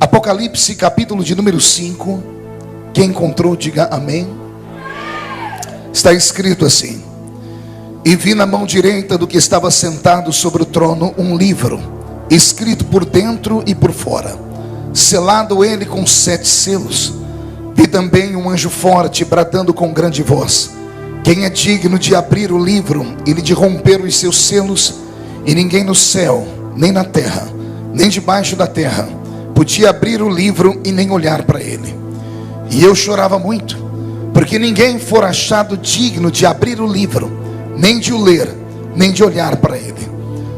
Apocalipse, capítulo de número 5. Quem encontrou, diga amém. Está escrito assim: e vi na mão direita do que estava sentado sobre o trono um livro, escrito por dentro e por fora, selado ele com 7 selos. Vi também um anjo forte bradando com grande voz: quem é digno de abrir o livro e de romper os seus selos? E ninguém no céu, nem na terra, nem debaixo da terra podia abrir o livro e nem olhar para ele. E eu chorava muito, porque ninguém for achado digno de abrir o livro, nem de o ler, nem de olhar para ele.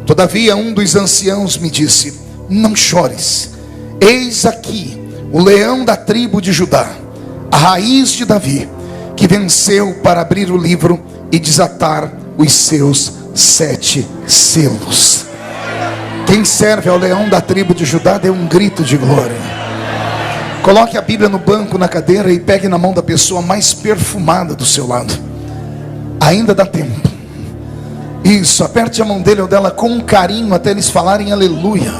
Todavia um dos anciãos me disse: não chores, eis aqui o leão da tribo de Judá, a raiz de Davi, que venceu para abrir o livro e desatar os seus 7 selos. Quem serve ao leão da tribo de Judá, dê um grito de glória. Coloque a Bíblia no banco, na cadeira, e pegue na mão da pessoa mais perfumada do seu lado. Ainda dá tempo. Isso, aperte a mão dele ou dela com carinho até eles falarem aleluia.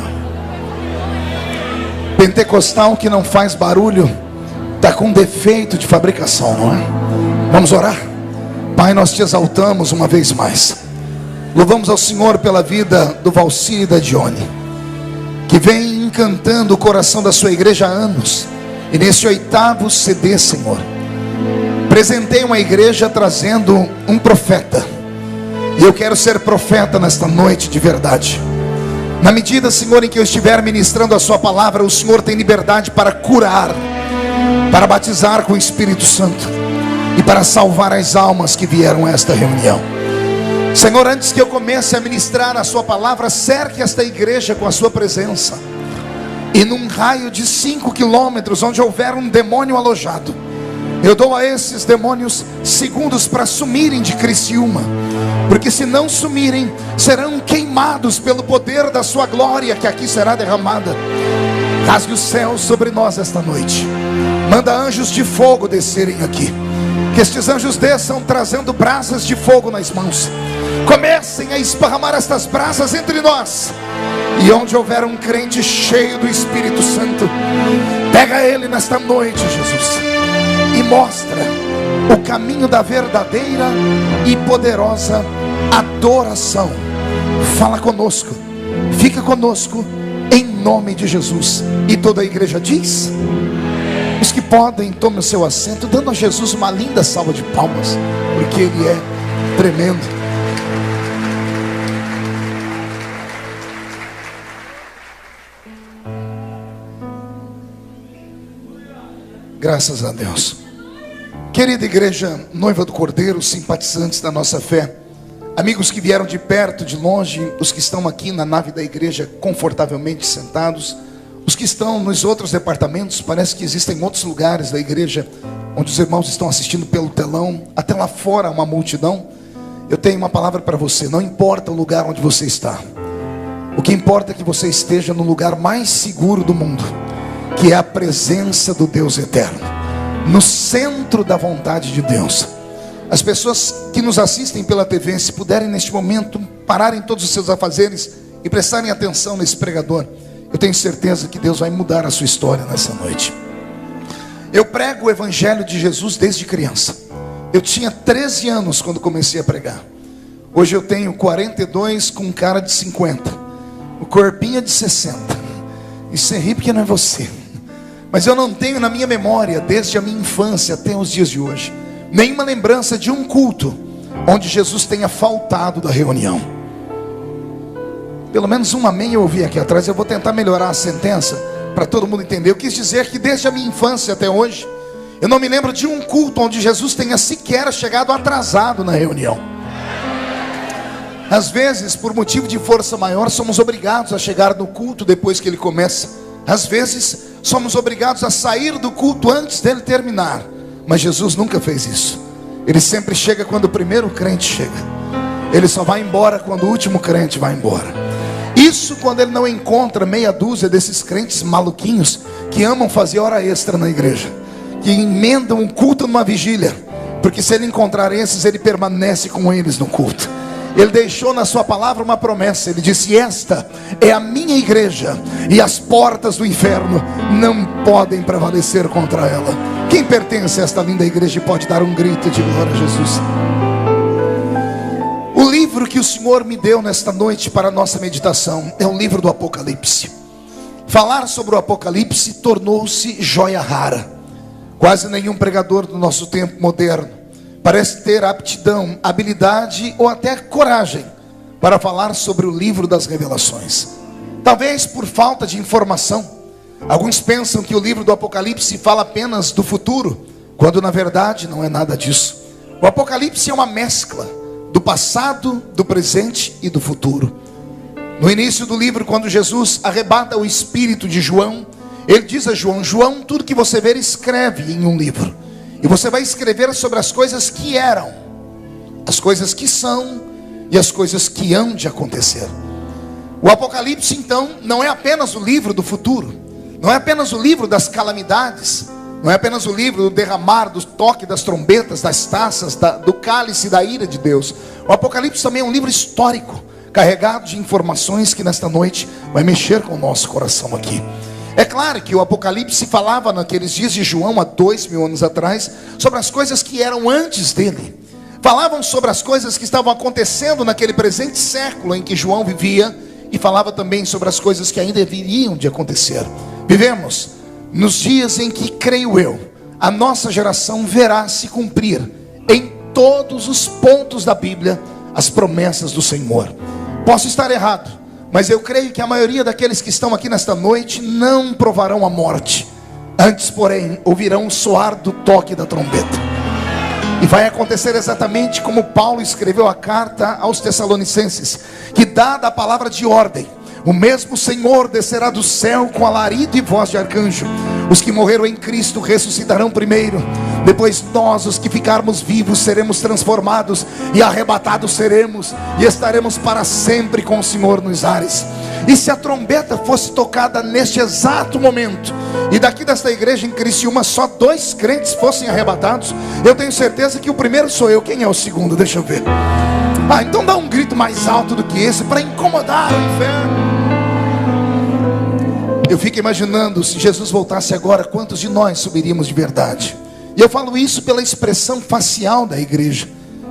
Pentecostal que não faz barulho está com defeito de fabricação, não é? Vamos orar? Pai, nós te exaltamos uma vez mais. Louvamos ao Senhor pela vida do Valcir e da Dione, que vem encantando o coração da sua igreja há anos. E nesse 8º CD, Senhor, presentei uma igreja trazendo um profeta. E eu quero ser profeta nesta noite de verdade. Na medida, Senhor, em que eu estiver ministrando a sua palavra, o Senhor tem liberdade para curar, para batizar com o Espírito Santo e para salvar as almas que vieram a esta reunião. Senhor, antes que eu comece a ministrar a sua palavra, cerque esta igreja com a sua presença. E num raio de 5 quilômetros, onde houver um demônio alojado, eu dou a esses demônios segundos para sumirem de Criciúma. Porque se não sumirem, serão queimados pelo poder da sua glória que aqui será derramada. Rasgue o céu sobre nós esta noite. Manda anjos de fogo descerem aqui. Que estes anjos desçam trazendo brasas de fogo nas mãos. Comecem a esparramar estas brasas entre nós. E onde houver um crente cheio do Espírito Santo, pega ele nesta noite, Jesus, e mostra o caminho da verdadeira e poderosa adoração. Fala conosco, fica conosco, em nome de Jesus. E toda a igreja diz: os que podem, tomem o seu assento, dando a Jesus uma linda salva de palmas, porque Ele é tremendo. Graças a Deus. Querida igreja, noiva do Cordeiro, simpatizantes da nossa fé, amigos que vieram de perto, de longe, os que estão aqui na nave da igreja confortavelmente sentados, os que estão nos outros departamentos, parece que existem outros lugares da igreja onde os irmãos estão assistindo pelo telão, até lá fora uma multidão. Eu tenho uma palavra para você: não importa o lugar onde você está, o que importa é que você esteja no lugar mais seguro do mundo, que é a presença do Deus eterno, no centro da vontade de Deus. As pessoas que nos assistem pela TV, se puderem neste momento pararem todos os seus afazeres e prestarem atenção nesse pregador, eu tenho certeza que Deus vai mudar a sua história nessa noite. Eu prego o Evangelho de Jesus desde criança. Eu tinha 13 anos quando comecei a pregar. Hoje eu tenho 42 com cara de 50, o corpinho é de 60. E você ri porque não é você. Mas eu não tenho na minha memória, desde a minha infância até os dias de hoje, nenhuma lembrança de um culto onde Jesus tenha faltado da reunião. Pelo menos um amém eu ouvi aqui atrás. Eu vou tentar melhorar a sentença para todo mundo entender. Eu quis dizer que desde a minha infância até hoje, eu não me lembro de um culto onde Jesus tenha sequer chegado atrasado na reunião. Às vezes, por motivo de força maior, somos obrigados a chegar no culto depois que ele começa. Às vezes, somos obrigados a sair do culto antes dele terminar. Mas Jesus nunca fez isso. Ele sempre chega quando o primeiro crente chega. Ele só vai embora quando o último crente vai embora. Isso quando ele não encontra meia dúzia desses crentes maluquinhos que amam fazer hora extra na igreja, que emendam um culto numa vigília. Porque se ele encontrar esses, ele permanece com eles no culto. Ele deixou na sua palavra uma promessa. Ele disse: esta é a minha igreja, e as portas do inferno não podem prevalecer contra ela. Quem pertence a esta linda igreja pode dar um grito de glória a Jesus? O livro que o Senhor me deu nesta noite para a nossa meditação é o livro do Apocalipse. Falar sobre o Apocalipse tornou-se joia rara. Quase nenhum pregador do nosso tempo moderno parece ter aptidão, habilidade ou até coragem para falar sobre o livro das revelações. Talvez por falta de informação. Alguns pensam que o livro do Apocalipse fala apenas do futuro, quando na verdade não é nada disso. O Apocalipse é uma mescla do passado, do presente e do futuro. No início do livro, quando Jesus arrebata o espírito de João, ele diz a João: João, tudo que você ver, escreve em um livro. E você vai escrever sobre as coisas que eram, as coisas que são e as coisas que hão de acontecer. O Apocalipse, então, não é apenas o livro do futuro, não é apenas o livro das calamidades, não é apenas o livro do derramar, do toque das trombetas, das taças, do cálice da ira de Deus. O Apocalipse também é um livro histórico, carregado de informações que nesta noite vai mexer com o nosso coração aqui. É claro que o Apocalipse falava naqueles dias de João, há 2000 anos atrás, sobre as coisas que eram antes dele. Falavam sobre as coisas que estavam acontecendo naquele presente século em que João vivia, e falava também sobre as coisas que ainda viriam de acontecer. Vivemos nos dias em que, creio eu, a nossa geração verá se cumprir em todos os pontos da Bíblia as promessas do Senhor. Posso estar errado, mas eu creio que a maioria daqueles que estão aqui nesta noite não provarão a morte. Antes, porém, ouvirão o soar do toque da trombeta. E vai acontecer exatamente como Paulo escreveu a carta aos Tessalonicenses, que dada a palavra de ordem, o mesmo Senhor descerá do céu com alarido e voz de arcanjo. Os que morreram em Cristo ressuscitarão primeiro. Depois nós, os que ficarmos vivos, seremos transformados e arrebatados seremos, e estaremos para sempre com o Senhor nos ares. E se a trombeta fosse tocada neste exato momento, e daqui desta igreja em Criciúma só 2 crentes fossem arrebatados, eu tenho certeza que o primeiro sou eu. Quem é o segundo? Deixa eu ver. Então dá um grito mais alto do que esse para incomodar o inferno. Eu fico imaginando, se Jesus voltasse agora, quantos de nós subiríamos de verdade? E eu falo isso pela expressão facial da igreja.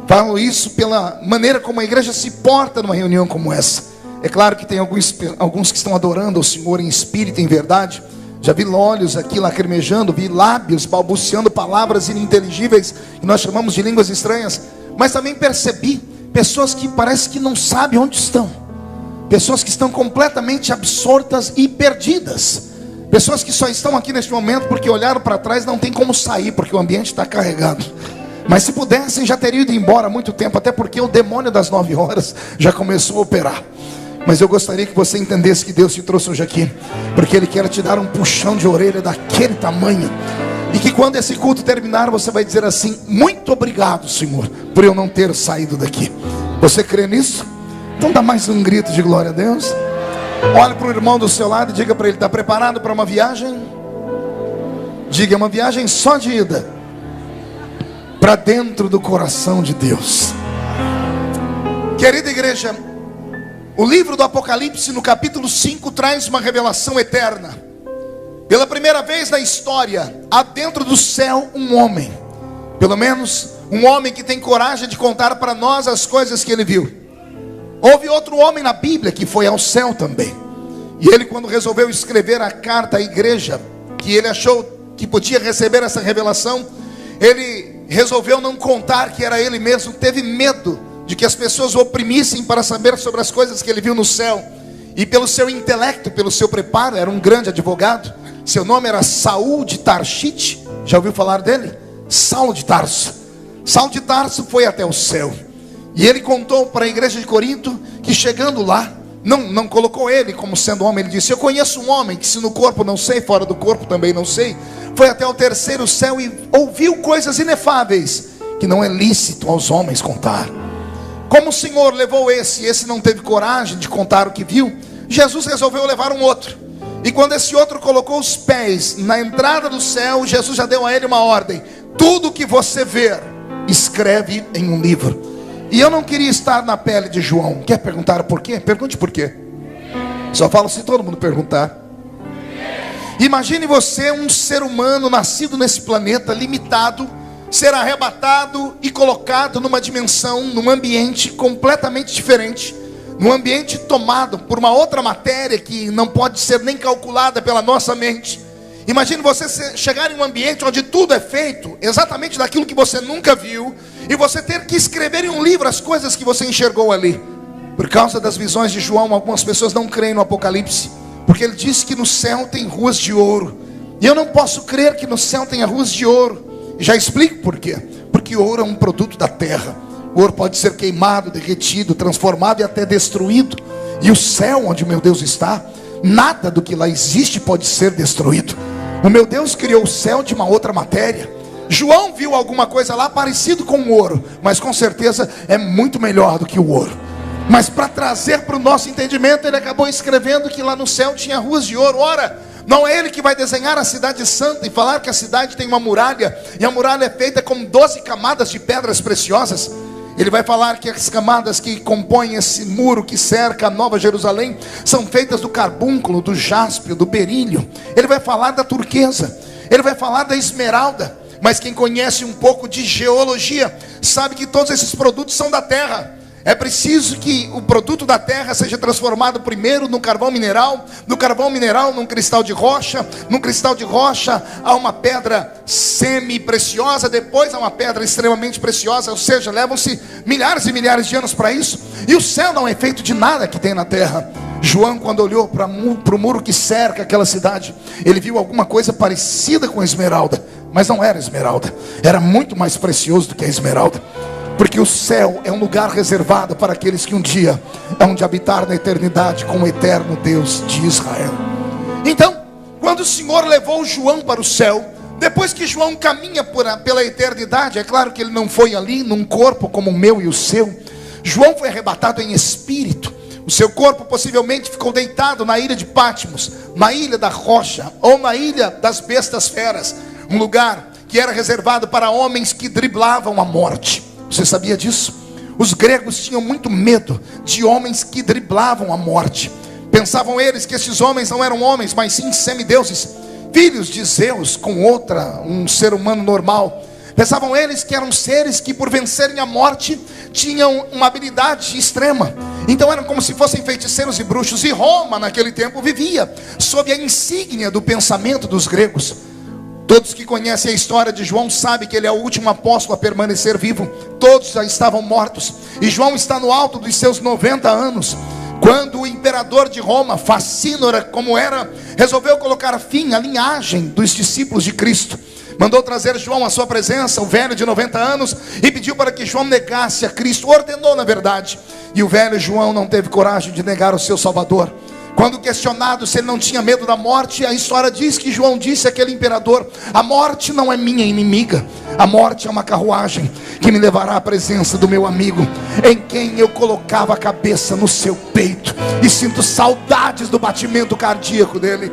Falo isso pela maneira como a igreja se porta numa reunião como essa. É claro que tem alguns que estão adorando ao Senhor em espírito e em verdade. Já vi olhos aqui lacrimejando, vi lábios balbuciando palavras ininteligíveis, que nós chamamos de línguas estranhas. Mas também percebi pessoas que parece que não sabem onde estão. Pessoas que estão completamente absortas e perdidas. Pessoas que só estão aqui neste momento porque olharam para trás, não tem como sair, porque o ambiente está carregado. Mas se pudessem, já teriam ido embora há muito tempo, até porque o demônio das 9 horas já começou a operar. Mas eu gostaria que você entendesse que Deus te trouxe hoje aqui, porque Ele quer te dar um puxão de orelha daquele tamanho, e que quando esse culto terminar, você vai dizer assim: muito obrigado, Senhor, por eu não ter saído daqui. Você crê nisso? Então dá mais um grito de glória a Deus. Olhe para o irmão do seu lado e diga para ele: está preparado para uma viagem? Diga: é uma viagem só de ida para dentro do coração de Deus. Querida igreja, o livro do Apocalipse, no capítulo 5, traz uma revelação eterna. Pela primeira vez na história, há dentro do céu um homem, pelo menos um homem que tem coragem de contar para nós as coisas que ele viu. Houve outro homem na Bíblia que foi ao céu também, e ele, quando resolveu escrever a carta à igreja, que ele achou que podia receber essa revelação, ele resolveu não contar que era ele mesmo. Teve medo de que as pessoas o oprimissem para saber sobre as coisas que ele viu no céu. E pelo seu intelecto, pelo seu preparo, era um grande advogado. Seu nome era Saul de Tarshite. Já ouviu falar dele? Saulo de Tarso. Saulo de Tarso foi até o céu, e ele contou para a igreja de Corinto que, chegando lá, não colocou ele como sendo homem. Ele disse: eu conheço um homem que, se no corpo não sei, fora do corpo também não sei, foi até o 3º céu e ouviu coisas inefáveis que não é lícito aos homens contar. Como o Senhor levou esse não teve coragem de contar o que viu, Jesus resolveu levar um outro. E quando esse outro colocou os pés na entrada do céu, Jesus já deu a ele uma ordem: tudo que você ver, escreve em um livro. E eu não queria estar na pele de João. Quer perguntar por quê? Pergunte por quê. Só falo se todo mundo perguntar. Imagine você, um ser humano nascido nesse planeta limitado, ser arrebatado e colocado numa dimensão, num ambiente completamente diferente, num ambiente tomado por uma outra matéria que não pode ser nem calculada pela nossa mente. Imagine você chegar em um ambiente onde tudo é feito exatamente daquilo que você nunca viu, e você ter que escrever em um livro as coisas que você enxergou ali. Por causa das visões de João, algumas pessoas não creem no Apocalipse, porque ele disse que no céu tem ruas de ouro. E eu não posso crer que no céu tenha ruas de ouro. E já explico por quê. Porque ouro é um produto da terra. O ouro pode ser queimado, derretido, transformado e até destruído. E o céu onde o meu Deus está, nada do que lá existe pode ser destruído. O meu Deus criou o céu de uma outra matéria. João viu alguma coisa lá parecido com o ouro, mas com certeza é muito melhor do que o ouro. Mas para trazer para o nosso entendimento, ele acabou escrevendo que lá no céu tinha ruas de ouro. Ora, não é ele que vai desenhar a cidade santa e falar que a cidade tem uma muralha, e a muralha é feita com 12 camadas de pedras preciosas. Ele vai falar que as camadas que compõem esse muro que cerca a Nova Jerusalém são feitas do carbúnculo, do jáspio, do berílio. Ele vai falar da turquesa, ele vai falar da esmeralda. Mas quem conhece um pouco de geologia sabe que todos esses produtos são da terra. É preciso que o produto da terra seja transformado primeiro no carvão mineral num cristal de rocha, num cristal de rocha há uma pedra semi-preciosa, depois há uma pedra extremamente preciosa, ou seja, levam-se milhares e milhares de anos para isso. E o céu não é feito de nada que tem na terra. João, quando olhou para o muro que cerca aquela cidade, ele viu alguma coisa parecida com a esmeralda, mas não era esmeralda, era muito mais precioso do que a esmeralda. Porque o céu é um lugar reservado para aqueles que um dia hão de habitar na eternidade com o eterno Deus de Israel. Então, quando o Senhor levou João para o céu, depois que João caminha pela eternidade, é claro que ele não foi ali num corpo como o meu e o seu. João foi arrebatado em espírito. O seu corpo possivelmente ficou deitado na ilha de Patmos, na ilha da rocha, ou na ilha das bestas feras, um lugar que era reservado para homens que driblavam a morte. Você sabia disso? Os gregos tinham muito medo de homens que driblavam a morte. Pensavam eles que esses homens não eram homens, mas sim semideuses, filhos de Zeus com um ser humano normal. Pensavam eles que eram seres que, por vencerem a morte, tinham uma habilidade extrema. Então eram como se fossem feiticeiros e bruxos. E Roma naquele tempo vivia sob a insígnia do pensamento dos gregos. Todos que conhecem a história de João sabem que ele é o último apóstolo a permanecer vivo. Todos já estavam mortos. E João está no alto dos seus 90 anos. Quando o imperador de Roma, Facínora como era, resolveu colocar fim à linhagem dos discípulos de Cristo, mandou trazer João à sua presença, o velho de 90 anos, e pediu para que João negasse a Cristo. Ordenou na verdade. E o velho João não teve coragem de negar o seu Salvador. Quando questionado se ele não tinha medo da morte, a história diz que João disse àquele imperador: a morte não é minha inimiga, a morte é uma carruagem que me levará à presença do meu amigo, em quem eu colocava a cabeça no seu peito e sinto saudades do batimento cardíaco dele.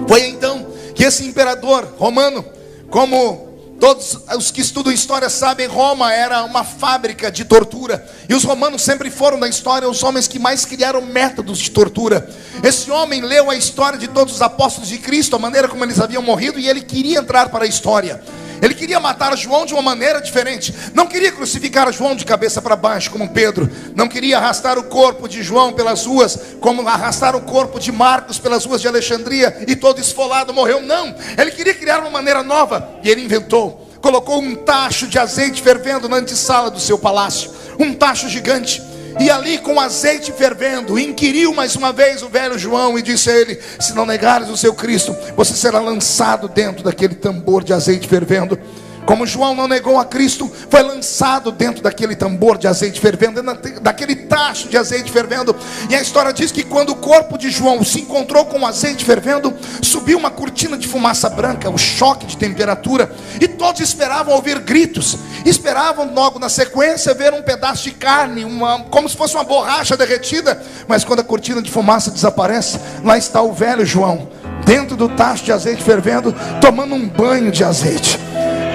Foi então que esse imperador romano, como todos os que estudam história sabem, Roma era uma fábrica de tortura. E os romanos sempre foram na história os homens que mais criaram métodos de tortura. Esse homem leu a história de todos os apóstolos de Cristo, a maneira como eles haviam morrido, e ele queria entrar para a história. Ele queria matar João de uma maneira diferente. Não queria crucificar João de cabeça para baixo como Pedro. Não queria arrastar o corpo de João pelas ruas como arrastaram o corpo de Marcos pelas ruas de Alexandria e todo esfolado morreu. Não, ele queria criar uma maneira nova. E ele inventou. Colocou um tacho de azeite fervendo na antessala do seu palácio. Um tacho gigante. E ali com azeite fervendo, inquiriu mais uma vez o velho João e disse a ele: se não negares o seu Cristo, você será lançado dentro daquele tambor de azeite fervendo. Como João não negou a Cristo, foi lançado dentro daquele tambor de azeite fervendo, daquele tacho de azeite fervendo. E a história diz que quando o corpo de João se encontrou com o azeite fervendo, subiu uma cortina de fumaça branca, o choque de temperatura, e todos esperavam ouvir gritos. Esperavam logo na sequência ver um pedaço de carne, como se fosse uma borracha derretida. Mas quando a cortina de fumaça desaparece, lá está o velho João, dentro do tacho de azeite fervendo, tomando um banho de azeite.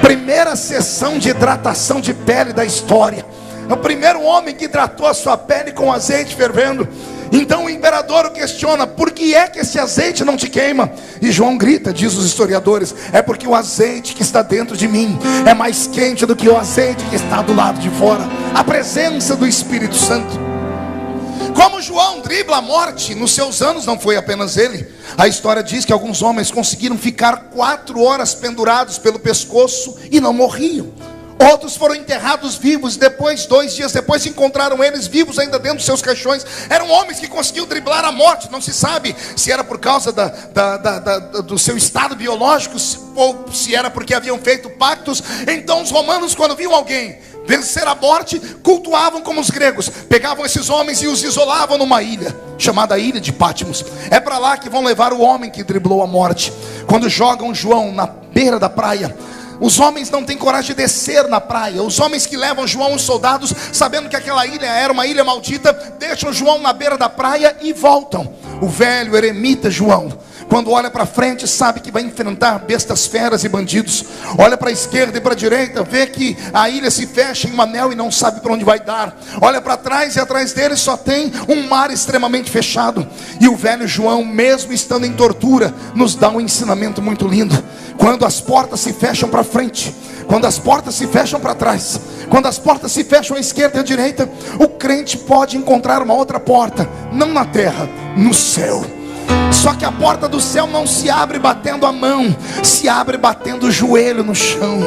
Primeira sessão de hidratação de pele da história. É o primeiro homem que hidratou a sua pele com azeite fervendo. Então o imperador o questiona: por que é que esse azeite não te queima? E João grita, diz os historiadores: é porque o azeite que está dentro de mim é mais quente do que o azeite que está do lado de fora. A presença do Espírito Santo. Como João dribla a morte, nos seus anos não foi apenas ele. A história diz que alguns homens conseguiram ficar 4 horas pendurados pelo pescoço e não morriam. Outros foram enterrados vivos, depois, 2 dias depois, encontraram eles vivos ainda dentro dos seus caixões. Eram homens que conseguiam driblar a morte. Não se sabe se era por causa do seu estado biológico, ou se era porque haviam feito pactos. Então os romanos, quando viam alguém vencer a morte, cultuavam como os gregos. Pegavam esses homens e os isolavam numa ilha, chamada Ilha de Patmos. É para lá que vão levar o homem que driblou a morte. Quando jogam João na beira da praia, os homens não têm coragem de descer na praia. Os homens que levam João, os soldados, sabendo que aquela ilha era uma ilha maldita, deixam João na beira da praia e voltam. O velho eremita João, quando olha para frente, sabe que vai enfrentar bestas feras e bandidos. Olha para a esquerda e para a direita, vê que a ilha se fecha em um anel e não sabe para onde vai dar. Olha para trás e atrás dele só tem um mar extremamente fechado. E o velho João, mesmo estando em tortura, nos dá um ensinamento muito lindo. Quando as portas se fecham para frente, quando as portas se fecham para trás, quando as portas se fecham à esquerda e à direita, o crente pode encontrar uma outra porta, não na terra, no céu. Só que a porta do céu não se abre batendo a mão, se abre batendo o joelho no chão.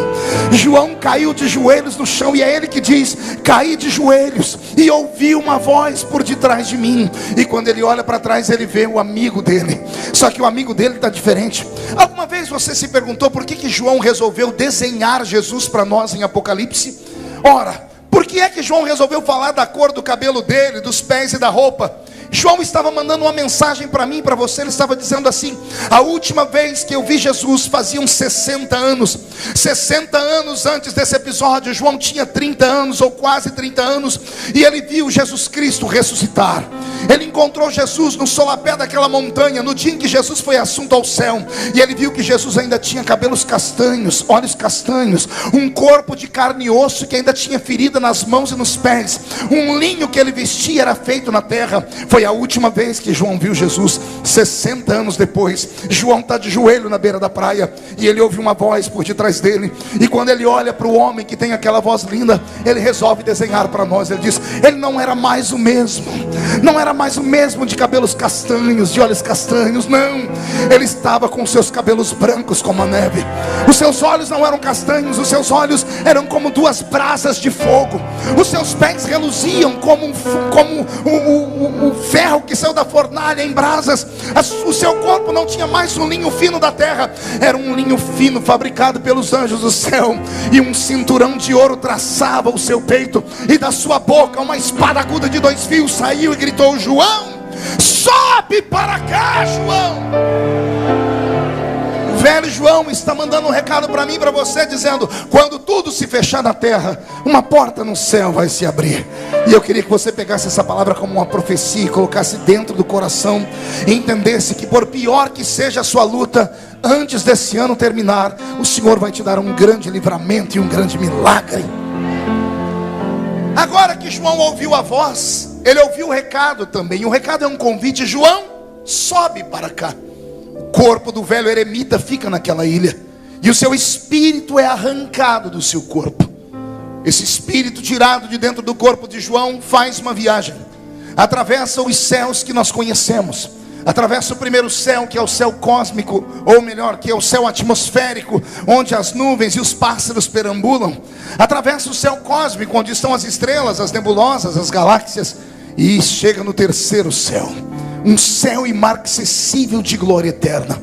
João caiu de joelhos no chão, e é ele que diz: caí de joelhos e ouvi uma voz por detrás de mim. E quando ele olha para trás, ele vê o amigo dele. Só que o amigo dele está diferente. Alguma vez você se perguntou por que João resolveu desenhar Jesus para nós em Apocalipse? Ora, por que é que João resolveu falar da cor do cabelo dele, dos pés e da roupa? João estava mandando uma mensagem para mim e para você. Ele estava dizendo assim: a última vez que eu vi Jesus faziam 60 anos. 60 anos antes desse episódio, João tinha 30 anos ou quase 30 anos, e ele viu Jesus Cristo ressuscitar. Ele encontrou Jesus no solapé daquela montanha, no dia em que Jesus foi assunto ao céu. E ele viu que Jesus ainda tinha cabelos castanhos, olhos castanhos, um corpo de carne e osso que ainda tinha ferida nas mãos e nos pés. Um linho que ele vestia era feito na terra. Foi a última vez que João viu Jesus. 60 anos depois, João está de joelho na beira da praia, e ele ouve uma voz por detrás dele. E quando ele olha para o homem que tem aquela voz linda, ele resolve desenhar para nós. Ele diz: ele não era mais o mesmo. Não era mais o mesmo de cabelos castanhos, de olhos castanhos. Não, ele estava com seus cabelos brancos como a neve. Os seus olhos não eram castanhos, os seus olhos eram como 2 brasas de fogo. Os seus pés reluziam como o ferro que saiu da fornalha em brasas. O seu corpo não tinha mais um linho fino da terra, era um linho fino fabricado pelos anjos do céu. E um cinturão de ouro traçava o seu peito, e da sua boca uma espada aguda de 2 fios saiu e gritou: João, sobe para cá, João. O velho João está mandando um recado para mim e para você, dizendo: quando tudo se fechar na terra, uma porta no céu vai se abrir. E eu queria que você pegasse essa palavra como uma profecia e colocasse dentro do coração, e entendesse que, por pior que seja a sua luta, antes desse ano terminar, o Senhor vai te dar um grande livramento e um grande milagre. Agora que João ouviu a voz, ele ouviu o recado também. E o recado é um convite: João, sobe para cá. O corpo do velho eremita fica naquela ilha, e o seu espírito é arrancado do seu corpo. Esse espírito, tirado de dentro do corpo de João, faz uma viagem, atravessa os céus que nós conhecemos, atravessa o primeiro céu, que é o céu cósmico, ou melhor, que é o céu atmosférico, onde as nuvens e os pássaros perambulam. Atravessa o céu cósmico, onde estão as estrelas, as nebulosas, as galáxias, e chega no terceiro céu, um céu imarcessível de glória eterna.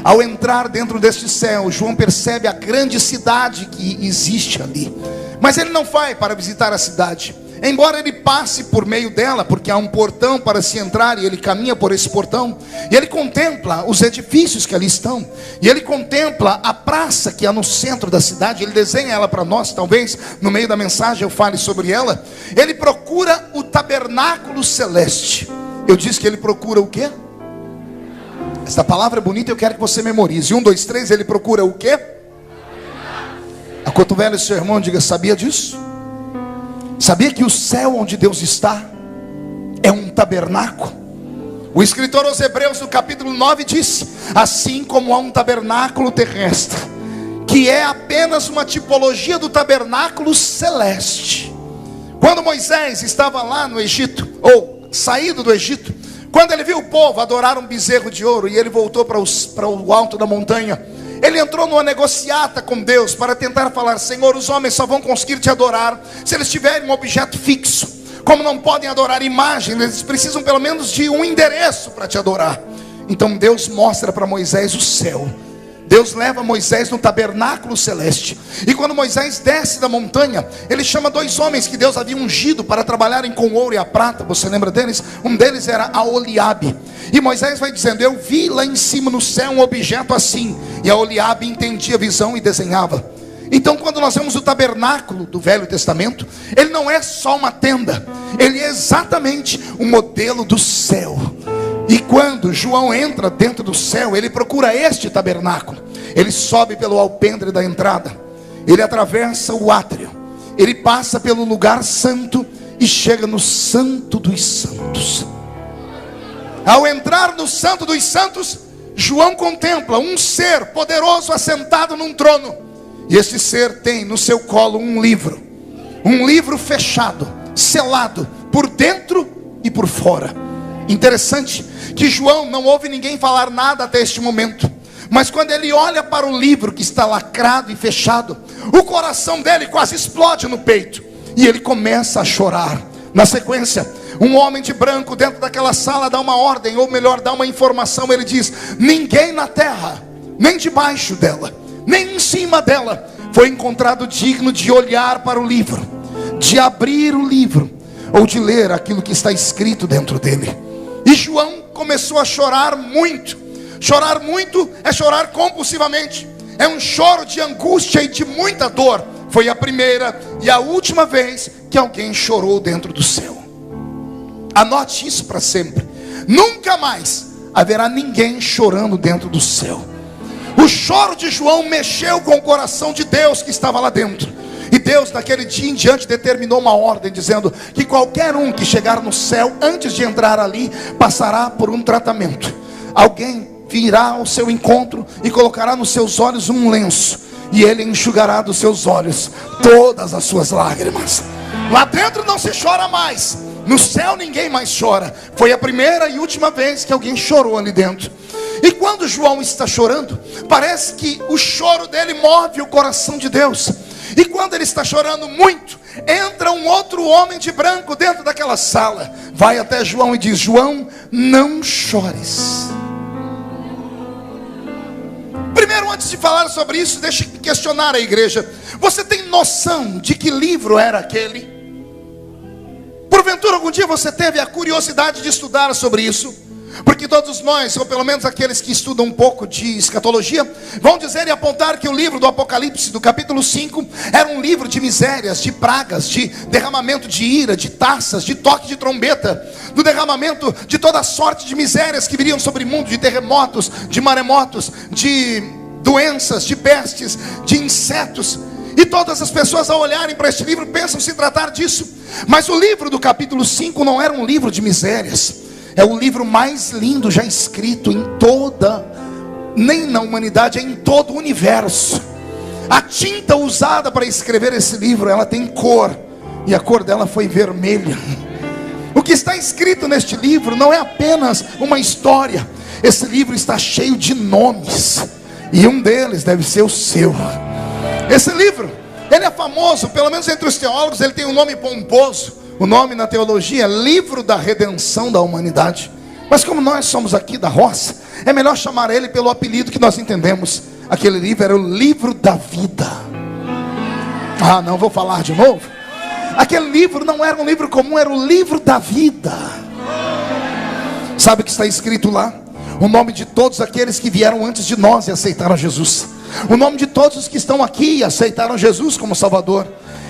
Ao entrar dentro deste céu, João percebe a grande cidade que existe ali. Mas ele não vai para visitar a cidade, embora ele passe por meio dela, porque há um portão para se entrar, e ele caminha por esse portão, e ele contempla os edifícios que ali estão, e ele contempla a praça que há no centro da cidade. Ele desenha ela para nós, talvez no meio da mensagem eu fale sobre ela. Ele procura o tabernáculo celeste. Eu disse que ele procura o quê? Essa palavra é bonita, eu quero que você memorize. 1, 2, 3, ele procura o quê? Acotovele seu irmão, diga: sabia disso? Sabia que o céu onde Deus está é um tabernáculo? O escritor aos Hebreus, no capítulo 9, disse: assim como há um tabernáculo terrestre, que é apenas uma tipologia do tabernáculo celeste. Quando Moisés estava lá no Egito, ou saído do Egito, quando ele viu o povo adorar um bezerro de ouro, e ele voltou para o alto da montanha, ele entrou numa negociata com Deus, para tentar falar: Senhor, os homens só vão conseguir te adorar se eles tiverem um objeto fixo. Como não podem adorar imagem, eles precisam pelo menos de um endereço para te adorar. Então Deus mostra para Moisés o céu. Deus leva Moisés no tabernáculo celeste. E quando Moisés desce da montanha, ele chama 2 homens que Deus havia ungido para trabalharem com o ouro e a prata. Você lembra deles? Um deles era Aholiabe. E Moisés vai dizendo: eu vi lá em cima no céu um objeto assim. E Aholiabe entendia a visão e desenhava. Então, quando nós vemos o tabernáculo do Velho Testamento, ele não é só uma tenda, ele é exatamente um modelo do céu. E quando João entra dentro do céu, ele procura este tabernáculo. Ele sobe pelo alpendre da entrada, ele atravessa o átrio, ele passa pelo lugar santo e chega no Santo dos Santos. Ao entrar no Santo dos Santos, João contempla um ser poderoso assentado num trono. E esse ser tem no seu colo um livro fechado, selado, por dentro e por fora. Interessante que João não ouve ninguém falar nada até este momento, mas quando ele olha para o livro que está lacrado e fechado, o coração dele quase explode no peito, e ele começa a chorar. Na sequência, um homem de branco dentro daquela sala dá uma ordem, ou melhor, dá uma informação. Ele diz: ninguém na terra, nem debaixo dela, nem em cima dela, foi encontrado digno de olhar para o livro, de abrir o livro, ou de ler aquilo que está escrito dentro dele. E João começou a chorar muito. Chorar muito é chorar compulsivamente, é um choro de angústia e de muita dor. Foi a primeira e a última vez que alguém chorou dentro do céu. Anote isso para sempre: nunca mais haverá ninguém chorando dentro do céu. O choro de João mexeu com o coração de Deus que estava lá dentro. E Deus naquele dia em diante determinou uma ordem, dizendo que qualquer um que chegar no céu, antes de entrar ali, passará por um tratamento. Alguém virá ao seu encontro e colocará nos seus olhos um lenço, e ele enxugará dos seus olhos todas as suas lágrimas. Lá dentro não se chora mais, no céu ninguém mais chora. Foi a primeira e última vez que alguém chorou ali dentro. E quando João está chorando, parece que o choro dele move o coração de Deus. E quando ele está chorando muito, entra um outro homem de branco dentro daquela sala, vai até João e diz: João, não chores. Primeiro, antes de falar sobre isso, deixe eu questionar a igreja: você tem noção de que livro era aquele? Porventura algum dia você teve a curiosidade de estudar sobre isso? Porque todos nós, ou pelo menos aqueles que estudam um pouco de escatologia, vão dizer e apontar que o livro do Apocalipse, do capítulo 5, era um livro de misérias, de pragas, de derramamento de ira, de taças, de toque de trombeta, do derramamento de toda sorte de misérias que viriam sobre o mundo, de terremotos, de maremotos, de doenças, de pestes, de insetos. E todas as pessoas, ao olharem para este livro, pensam se tratar disso. Mas o livro do capítulo 5 não era um livro de misérias. É o livro mais lindo já escrito em toda, nem na humanidade, é em todo o universo. A tinta usada para escrever esse livro, ela tem cor, e a cor dela foi vermelha. O que está escrito neste livro não é apenas uma história. Esse livro está cheio de nomes, e um deles deve ser o seu. Esse livro, ele é famoso, pelo menos entre os teólogos, ele tem um nome pomposo. O nome na teologia é Livro da Redenção da Humanidade. Mas como nós somos aqui da roça, é melhor chamar ele pelo apelido que nós entendemos. Aquele livro era o Livro da Vida. Ah, não vou falar de novo. Aquele livro não era um livro comum, era o Livro da Vida. Sabe o que está escrito lá? O nome de todos aqueles que vieram antes de nós e aceitaram Jesus. O nome de todos os que estão aqui e aceitaram Jesus como Salvador.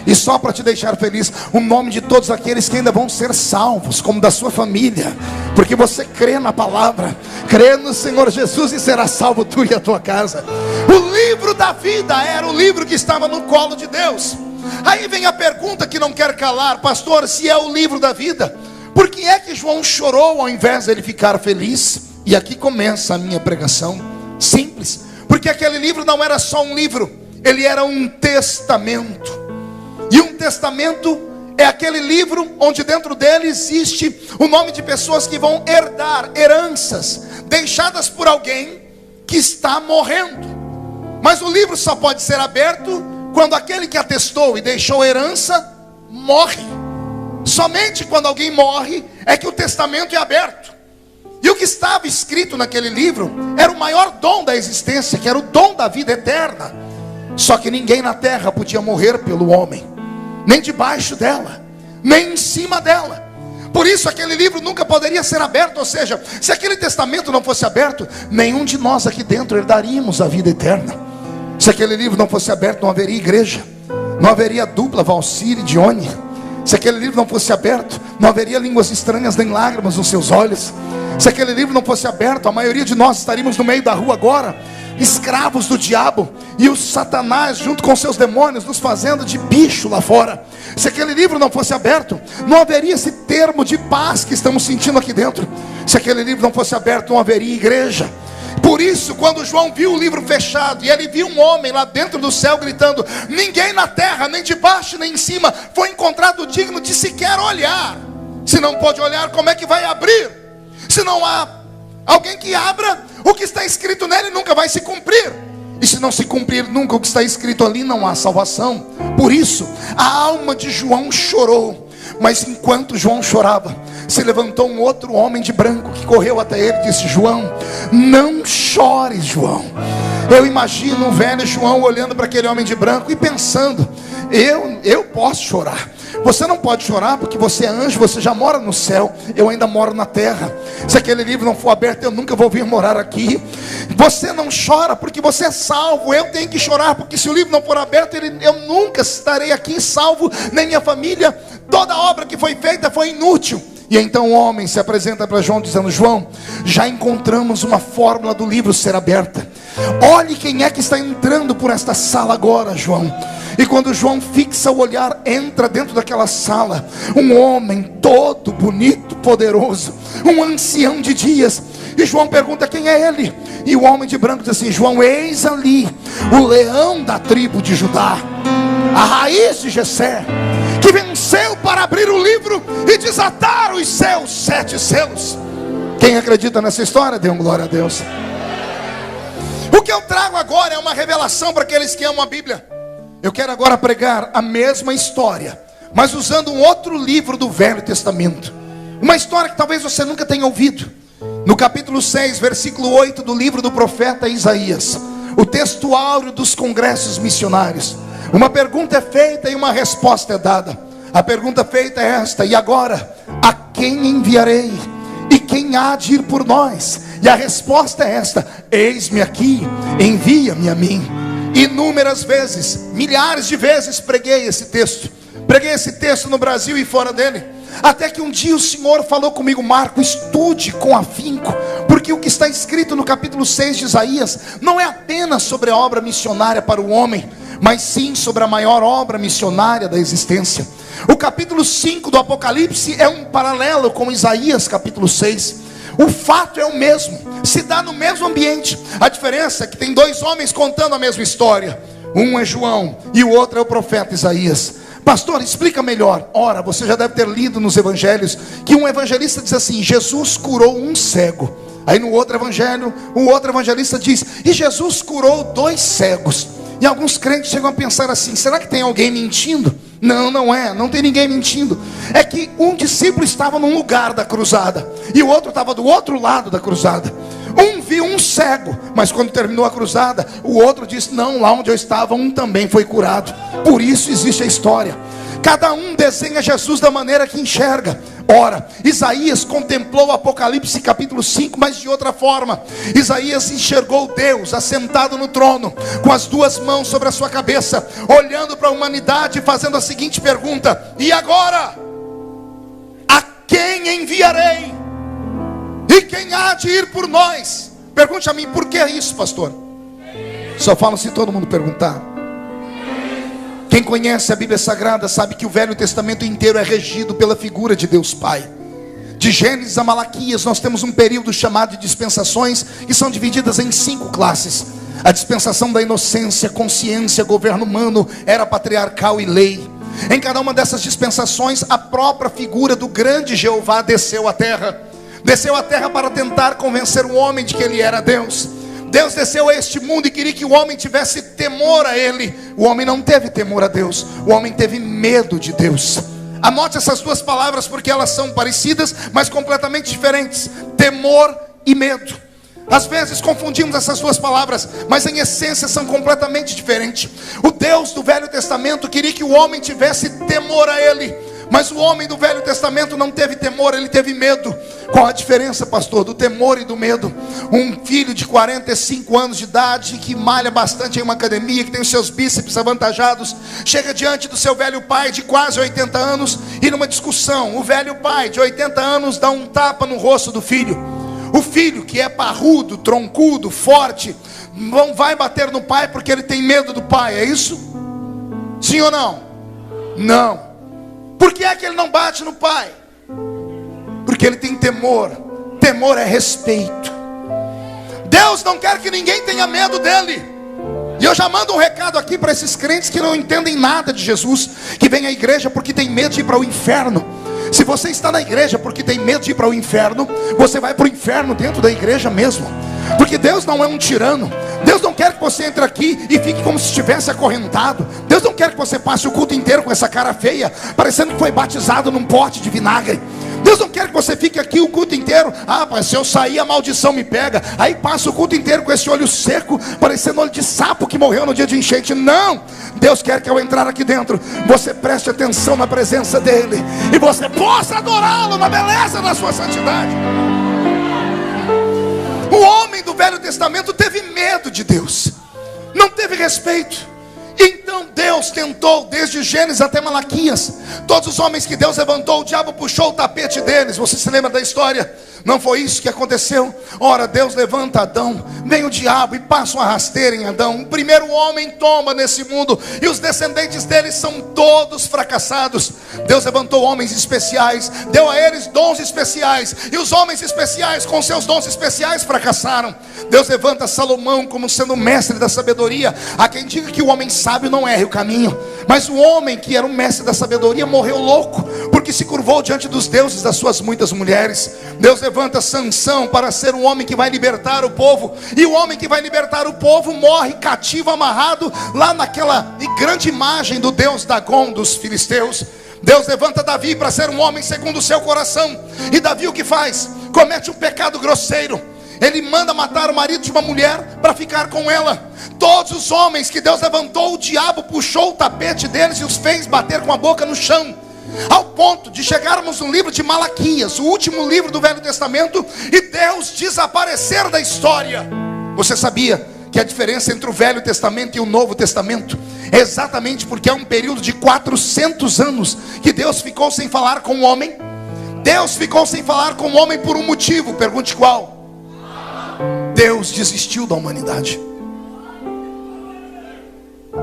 E só para te deixar feliz, o nome de todos aqueles que ainda vão ser salvos, como da sua família, porque você crê na palavra, crê no Senhor Jesus e será salvo tu e a tua casa. O livro da vida era o livro que estava no colo de Deus. Aí vem a pergunta que não quer calar: pastor, se é o livro da vida, por que é que João chorou ao invés de ele ficar feliz? E aqui começa a minha pregação. Simples, porque aquele livro não era só um livro, ele era um testamento. E um testamento é aquele livro onde dentro dele existe o nome de pessoas que vão herdar heranças deixadas por alguém que está morrendo. Mas o livro só pode ser aberto quando aquele que atestou e deixou herança morre. Somente quando alguém morre é que o testamento é aberto. E o que estava escrito naquele livro era o maior dom da existência, que era o dom da vida eterna. Só que ninguém na terra podia morrer pelo homem, nem debaixo dela, nem em cima dela. Por isso aquele livro nunca poderia ser aberto. Ou seja, se aquele testamento não fosse aberto, nenhum de nós aqui dentro herdaríamos a vida eterna. Se aquele livro não fosse aberto, não haveria igreja, não haveria dupla Valcir e Dione. Se aquele livro não fosse aberto, não haveria línguas estranhas nem lágrimas nos seus olhos. Se aquele livro não fosse aberto, a maioria de nós estaríamos no meio da rua agora, escravos do diabo e o Satanás junto com seus demônios nos fazendo de bicho lá fora. Se aquele livro não fosse aberto, não haveria esse termo de paz que estamos sentindo aqui dentro. Se aquele livro não fosse aberto, não haveria igreja. Por isso, quando João viu o livro fechado e ele viu um homem lá dentro do céu gritando: ninguém na terra, nem de baixo nem em cima, foi encontrado digno de sequer olhar. Se não pode olhar, como é que vai abrir? Se não há alguém que abra, o que está escrito nele nunca vai se cumprir. E se não se cumprir nunca o que está escrito ali, não há salvação. Por isso, a alma de João chorou. Mas enquanto João chorava, se levantou um outro homem de branco que correu até ele e disse: João, não chores, João. Eu imagino o velho João olhando para aquele homem de branco e pensando: eu posso chorar. Você não pode chorar porque você é anjo, você já mora no céu, eu ainda moro na terra. Se aquele livro não for aberto, eu nunca vou vir morar aqui. Você não chora porque você é salvo, eu tenho que chorar porque se o livro não for aberto, eu nunca estarei aqui salvo, nem minha família. Toda obra que foi feita foi inútil. E então o homem se apresenta para João dizendo: João, já encontramos uma fórmula do livro ser aberta. Olhe quem é que está entrando por esta sala agora, João. E quando João fixa o olhar, entra dentro daquela sala um homem todo bonito, poderoso, um ancião de dias. E João pergunta: quem é ele? E o homem de branco diz assim: João, eis ali o leão da tribo de Judá, a raiz de Jessé, que venceu para abrir o livro e desatar os seus 7 selos. Quem acredita nessa história, dê glória a Deus. O que eu trago agora é uma revelação para aqueles que amam a Bíblia. Eu quero agora pregar a mesma história, mas usando um outro livro do Velho Testamento. Uma história que talvez você nunca tenha ouvido. No capítulo 6, versículo 8 do livro do profeta Isaías, o texto áureo dos congressos missionários. Uma pergunta é feita e uma resposta é dada. A pergunta feita é esta: e agora, a quem enviarei? E quem há de ir por nós? E a resposta é esta: eis-me aqui, envia-me a mim. Inúmeras vezes, milhares de vezes preguei esse texto. Preguei esse texto no Brasil e fora dele. Até que um dia o Senhor falou comigo: Marco, estude com afinco, porque o que está escrito no capítulo 6 de Isaías não é apenas sobre a obra missionária para o homem, mas sim sobre a maior obra missionária da existência. O capítulo 5 do Apocalipse é um paralelo com Isaías capítulo 6. O fato é o mesmo, se dá no mesmo ambiente. A diferença é que tem 2 homens contando a mesma história. Um é João e o outro é o profeta Isaías. Pastor, explica melhor. Ora, você já deve ter lido nos evangelhos que um evangelista diz assim: Jesus curou um cego. Aí no outro evangelho, o outro evangelista diz: e Jesus curou 2 cegos. E alguns crentes chegam a pensar assim: será que tem alguém mentindo? Não, não é, não tem ninguém mentindo. É que um discípulo estava num lugar da cruzada e o outro estava do outro lado da cruzada. Um viu um cego, mas quando terminou a cruzada, o outro disse: não, lá onde eu estava, um também foi curado. Por isso existe a história. Cada um desenha Jesus da maneira que enxerga. Ora, Isaías contemplou o Apocalipse capítulo 5, mas de outra forma. Isaías enxergou Deus assentado no trono, com as 2 mãos sobre a sua cabeça, olhando para a humanidade e fazendo a seguinte pergunta: e agora? A quem enviarei? E quem há de ir por nós? Pergunte a mim: por que isso, pastor? Só falo se todo mundo perguntar. Quem conhece a Bíblia Sagrada sabe que o Velho Testamento inteiro é regido pela figura de Deus Pai. De Gênesis a Malaquias nós temos um período chamado de dispensações, que são divididas em 5 classes. A dispensação da inocência, consciência, governo humano, era patriarcal e lei. Em cada uma dessas dispensações, a própria figura do grande Jeová desceu à terra. Desceu à terra para tentar convencer o homem de que ele era Deus. Deus desceu a este mundo e queria que o homem tivesse temor a ele. O homem não teve temor a Deus, o homem teve medo de Deus. Anote essas 2 palavras porque elas são parecidas, mas completamente diferentes: temor e medo. Às vezes confundimos essas 2 palavras, mas em essência são completamente diferentes. O Deus do Velho Testamento queria que o homem tivesse temor a ele, mas o homem do Velho Testamento não teve temor, ele teve medo. Qual a diferença, pastor, do temor e do medo? Um filho de 45 anos de idade, que malha bastante em uma academia, que tem os seus bíceps avantajados, chega diante do seu velho pai de quase 80 anos, e numa discussão, o velho pai de 80 anos dá um tapa no rosto do filho. O filho, que é parrudo, troncudo, forte, não vai bater no pai porque ele tem medo do pai, é isso? Sim ou não? Não. Por que é que ele não bate no pai? Porque ele tem temor. Temor é respeito. Deus não quer que ninguém tenha medo dele. E eu já mando um recado aqui para esses crentes que não entendem nada de Jesus, que vêm à igreja porque tem medo de ir para o inferno. Se você está na igreja porque tem medo de ir para o inferno, você vai para o inferno dentro da igreja mesmo. Porque Deus não é um tirano. Deus não quer que você entre aqui e fique como se estivesse acorrentado. Deus não quer que você passe o culto inteiro com essa cara feia, parecendo que foi batizado num pote de vinagre. Deus não quer que você fique aqui o culto inteiro. Ah, mas se eu sair a maldição me pega. Aí passa o culto inteiro com esse olho seco, parecendo olho de sapo que morreu no dia de enchente. Não, Deus quer que ao entrar aqui dentro, você preste atenção na presença dele, e você possa adorá-lo na beleza da sua santidade. O homem do Velho Testamento teve medo de Deus, não teve respeito. Então Deus tentou, desde Gênesis até Malaquias, todos os homens que Deus levantou, o diabo puxou o tapete deles. Você se lembra da história? Não foi isso que aconteceu? Ora, Deus levanta Adão, vem o diabo e passa uma rasteira em Adão. O primeiro homem toma nesse mundo, e os descendentes deles são todos fracassados. Deus levantou homens especiais, deu a eles dons especiais, e os homens especiais com seus dons especiais fracassaram. Deus levanta Salomão como sendo o mestre da sabedoria. Há quem diga que o homem sábio não erre o caminho, mas o homem que era o mestre da sabedoria morreu louco, porque se curvou diante dos deuses das suas muitas mulheres. Deus levanta Sansão para ser um homem que vai libertar o povo, e o homem que vai libertar o povo morre cativo, amarrado lá naquela grande imagem do deus Dagom dos filisteus. Deus levanta Davi para ser um homem segundo o seu coração, e Davi o que faz? Comete um pecado grosseiro. Ele manda matar o marido de uma mulher para ficar com ela. Todos os homens que Deus levantou, o diabo puxou o tapete deles e os fez bater com a boca no chão, ao ponto de chegarmos no livro de Malaquias, o último livro do Velho Testamento, e Deus desaparecer da história. Você sabia que a diferença entre o Velho Testamento e o Novo Testamento é exatamente porque é um período de 400 anos que Deus ficou sem falar com o homem? Deus ficou sem falar com o homem por um motivo. Pergunte qual? Deus desistiu da humanidade.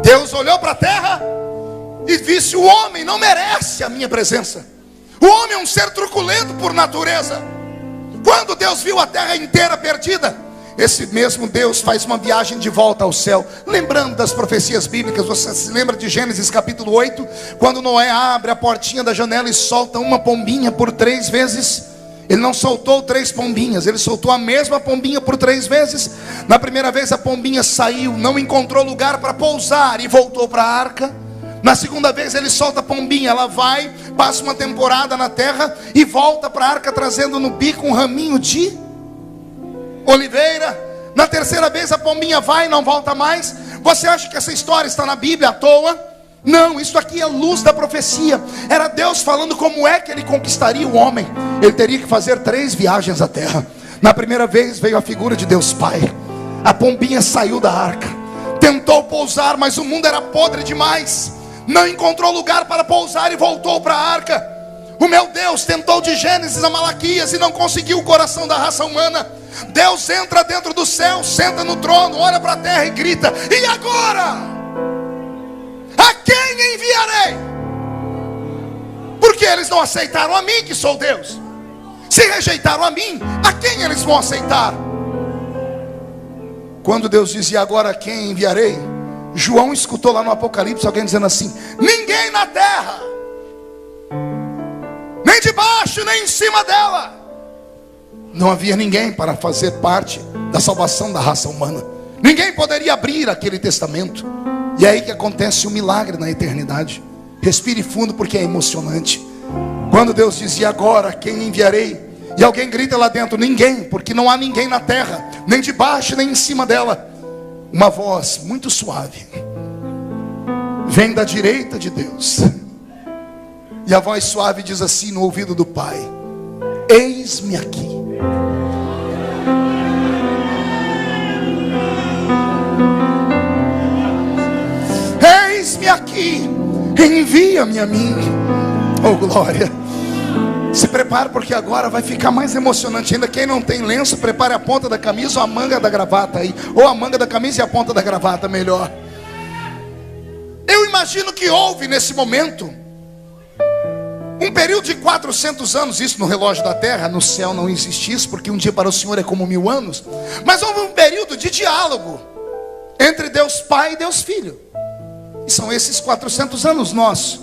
Deus olhou para a terra e disse: o homem não merece a minha presença. O homem é um ser truculento por natureza. Quando Deus viu a terra inteira perdida, esse mesmo Deus faz uma viagem de volta ao céu, lembrando das profecias bíblicas. Você se lembra de Gênesis capítulo 8, quando Noé abre a portinha da janela e solta uma pombinha por 3 vezes? Ele não soltou 3 pombinhas, ele soltou a mesma pombinha por 3 vezes. Na primeira vez a pombinha saiu, não encontrou lugar para pousar e voltou para a arca. Na segunda vez ele solta a pombinha, ela vai, passa uma temporada na terra e volta para a arca trazendo no bico um raminho de oliveira. Na terceira vez a pombinha vai e não volta mais. Você acha que essa história está na Bíblia à toa? Não, isso aqui é luz da profecia. Era Deus falando como é que ele conquistaria o homem. Ele teria que fazer 3 viagens à terra. Na primeira vez veio a figura de Deus Pai. A pombinha saiu da arca, tentou pousar, mas o mundo era podre demais, não encontrou lugar para pousar e voltou para a arca. O meu Deus tentou de Gênesis a Malaquias e não conseguiu o coração da raça humana. Deus entra dentro do céu, senta no trono, olha para a terra e grita: e agora? A quem quem enviarei? Porque eles não aceitaram a mim, que sou Deus. Se rejeitaram a mim, a quem eles vão aceitar? Quando Deus dizia: agora quem enviarei? João escutou lá no Apocalipse alguém dizendo assim: ninguém na terra, nem debaixo, nem em cima dela. Não havia ninguém para fazer parte da salvação da raça humana. Ninguém poderia abrir aquele testamento. E é aí que acontece um milagre na eternidade. Respire fundo, porque é emocionante. Quando Deus dizia: agora quem enviarei? E alguém grita lá dentro: ninguém, porque não há ninguém na terra, nem debaixo, nem em cima dela. Uma voz muito suave vem da direita de Deus. E a voz suave diz assim no ouvido do Pai: eis-me aqui. Eis-me aqui, envia-me a mim. Oh glória. Se prepare, porque agora vai ficar mais emocionante ainda. Quem não tem lenço, prepare a ponta da camisa ou a manga da gravata aí. Ou a manga da camisa e a ponta da gravata, melhor. Eu imagino que houve nesse momento um período de 400 anos. Isso no relógio da terra. No céu não existe isso, porque um dia para o Senhor é como 1000 anos. Mas houve um período de diálogo entre Deus Pai e Deus Filho. E são esses 400 anos nossos.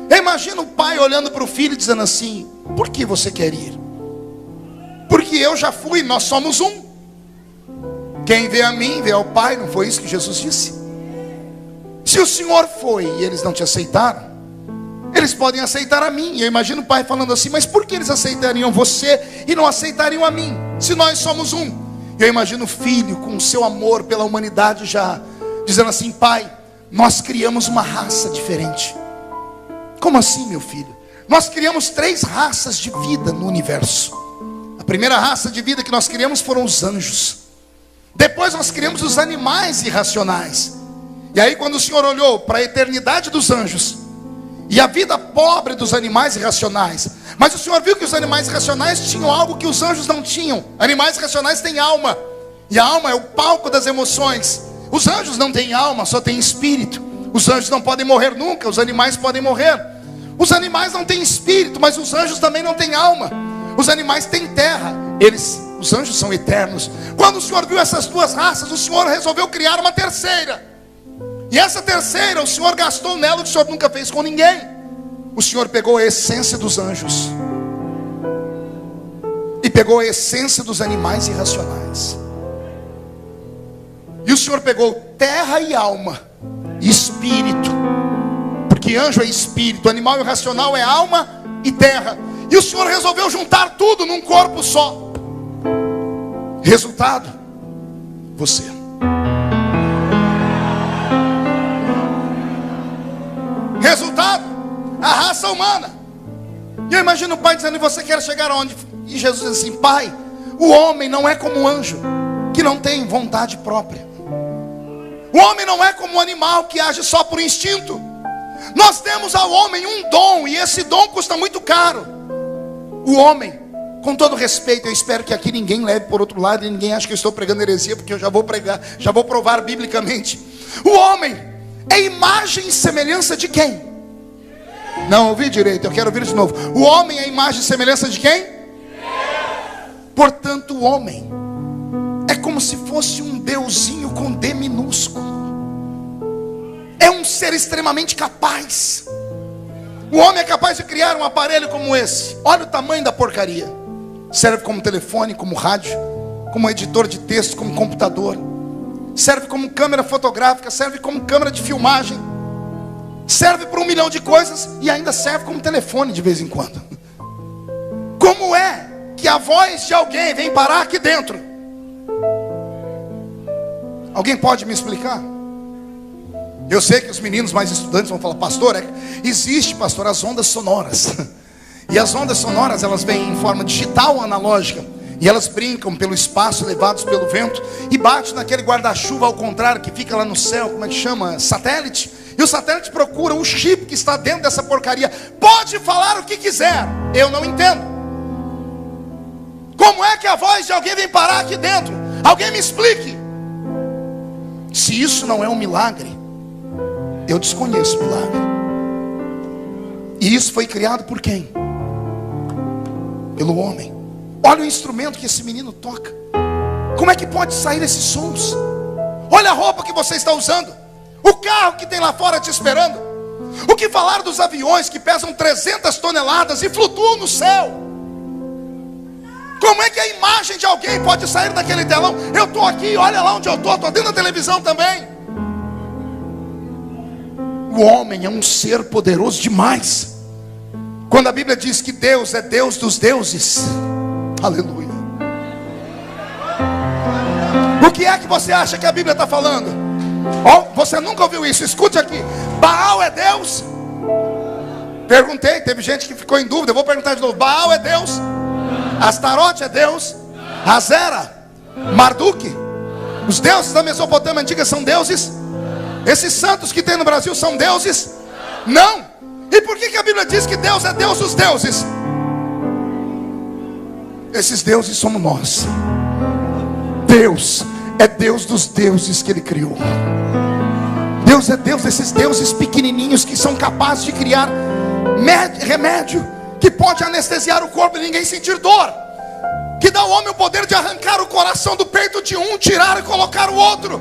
Eu imagino o pai olhando para o filho dizendo assim: por que você quer ir? Porque eu já fui, nós somos um. Quem vê a mim, vê ao Pai. Não foi isso que Jesus disse? Se o Senhor foi e eles não te aceitaram, eles podem aceitar a mim. E eu imagino o pai falando assim: mas por que eles aceitariam você e não aceitariam a mim, se nós somos um? E eu imagino o filho com o seu amor pela humanidade já dizendo assim: pai, nós criamos uma raça diferente. Como assim, meu filho? Nós criamos 3 raças de vida no universo. A primeira raça de vida que nós criamos foram os anjos. Depois nós criamos os animais irracionais. E aí quando o Senhor olhou para a eternidade dos anjos e a vida pobre dos animais irracionais, mas o Senhor viu que os animais irracionais tinham algo que os anjos não tinham. Animais irracionais têm alma, e a alma é o palco das emoções. Os anjos não têm alma, só têm espírito. Os anjos não podem morrer nunca, os animais podem morrer. Os animais não têm espírito, mas os anjos também não têm alma. Os animais têm terra, os anjos são eternos. Quando o Senhor viu essas 2 raças, o Senhor resolveu criar uma terceira. E essa terceira, o Senhor gastou nela o que o Senhor nunca fez com ninguém. O Senhor pegou a essência dos anjos e pegou a essência dos animais irracionais. E o Senhor pegou terra e alma e espírito, porque anjo é espírito, animal irracional é alma e terra. E o Senhor resolveu juntar tudo num corpo só. Resultado: você. Resultado: a raça humana. E eu imagino o pai dizendo: e você quer chegar aonde? E Jesus diz assim: pai, o homem não é como um anjo, que não tem vontade própria. O homem não é como um animal que age só por instinto. Nós temos ao homem um dom, e esse dom custa muito caro. O homem, com todo respeito, eu espero que aqui ninguém leve por outro lado e ninguém ache que eu estou pregando heresia, porque eu já vou pregar, já vou provar biblicamente. O homem é imagem e semelhança de quem? Não ouvi direito, eu quero ouvir de novo. O homem é imagem e semelhança de quem? Portanto, o homem é como se fosse um deusinho com D minúsculo. É um ser extremamente capaz. O homem é capaz de criar um aparelho como esse. Olha o tamanho da porcaria. Serve como telefone, como rádio, como editor de texto, como computador. Serve como câmera fotográfica, serve como câmera de filmagem. Serve para 1 milhão de coisas e ainda serve como telefone de vez em quando. Como é que a voz de alguém vem parar aqui dentro? Alguém pode me explicar? Eu sei que os meninos mais estudantes vão falar: pastor, existe, pastor, as ondas sonoras. E as ondas sonoras, elas vêm em forma digital ou analógica. E elas brincam pelo espaço, levados pelo vento, e bate naquele guarda-chuva ao contrário, que fica lá no céu, como é que chama? Satélite. E o satélite procura o chip que está dentro dessa porcaria. Pode falar o que quiser, eu não entendo. Como é que a voz de alguém vem parar aqui dentro? Alguém me explique. Se isso não é um milagre, Eu desconheço o milagre. E isso foi criado por quem? Pelo homem. Olha o instrumento que esse menino toca. Como é que pode sair esses sons? Olha a roupa que você está usando, o carro que tem lá fora te esperando. O que falar dos aviões que pesam 300 toneladas e flutuam no céu? Como é que a imagem de alguém pode sair daquele telão? Eu estou aqui, olha lá onde eu estou dentro da televisão também. O homem é um ser poderoso demais. Quando a Bíblia diz que Deus é Deus dos deuses, aleluia. O que é que você acha que a Bíblia está falando? Oh, você nunca ouviu isso, escute aqui. Baal é Deus? Perguntei, teve gente que ficou em dúvida, eu vou perguntar de novo. Baal é Deus? Astarote é Deus? Azera? Marduk? Os deuses da Mesopotâmia antiga são deuses? Esses santos que tem no Brasil são deuses? Não. E por que a Bíblia diz que Deus é Deus dos deuses? Esses deuses somos nós. Deus é Deus dos deuses que Ele criou. Deus é Deus desses deuses pequenininhos que são capazes de criar remédio que pode anestesiar o corpo e ninguém sentir dor, que dá ao homem o poder de arrancar o coração do peito de um, tirar e colocar o outro.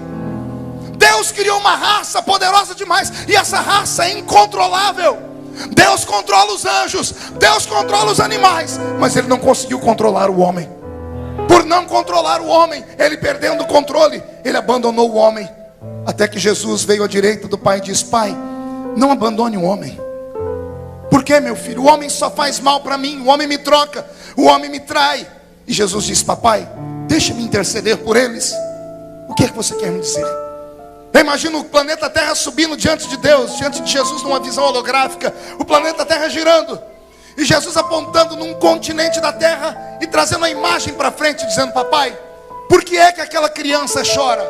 Deus criou uma raça poderosa demais, e essa raça é incontrolável. Deus controla os anjos, Deus controla os animais, mas Ele não conseguiu controlar o homem. Por não controlar o homem, Ele perdendo o controle, Ele abandonou o homem. Até que Jesus veio à direita do Pai e disse: Pai, não abandone o homem. Por que, meu filho? O homem só faz mal para mim, o homem me troca, o homem me trai. E Jesus disse: Papai, deixa-me interceder por eles. O que é que você quer me dizer? Eu imagino o planeta Terra subindo diante de Deus, diante de Jesus, numa visão holográfica. O planeta Terra girando, e Jesus apontando num continente da Terra e trazendo a imagem para frente, dizendo: Papai, por que é que aquela criança chora?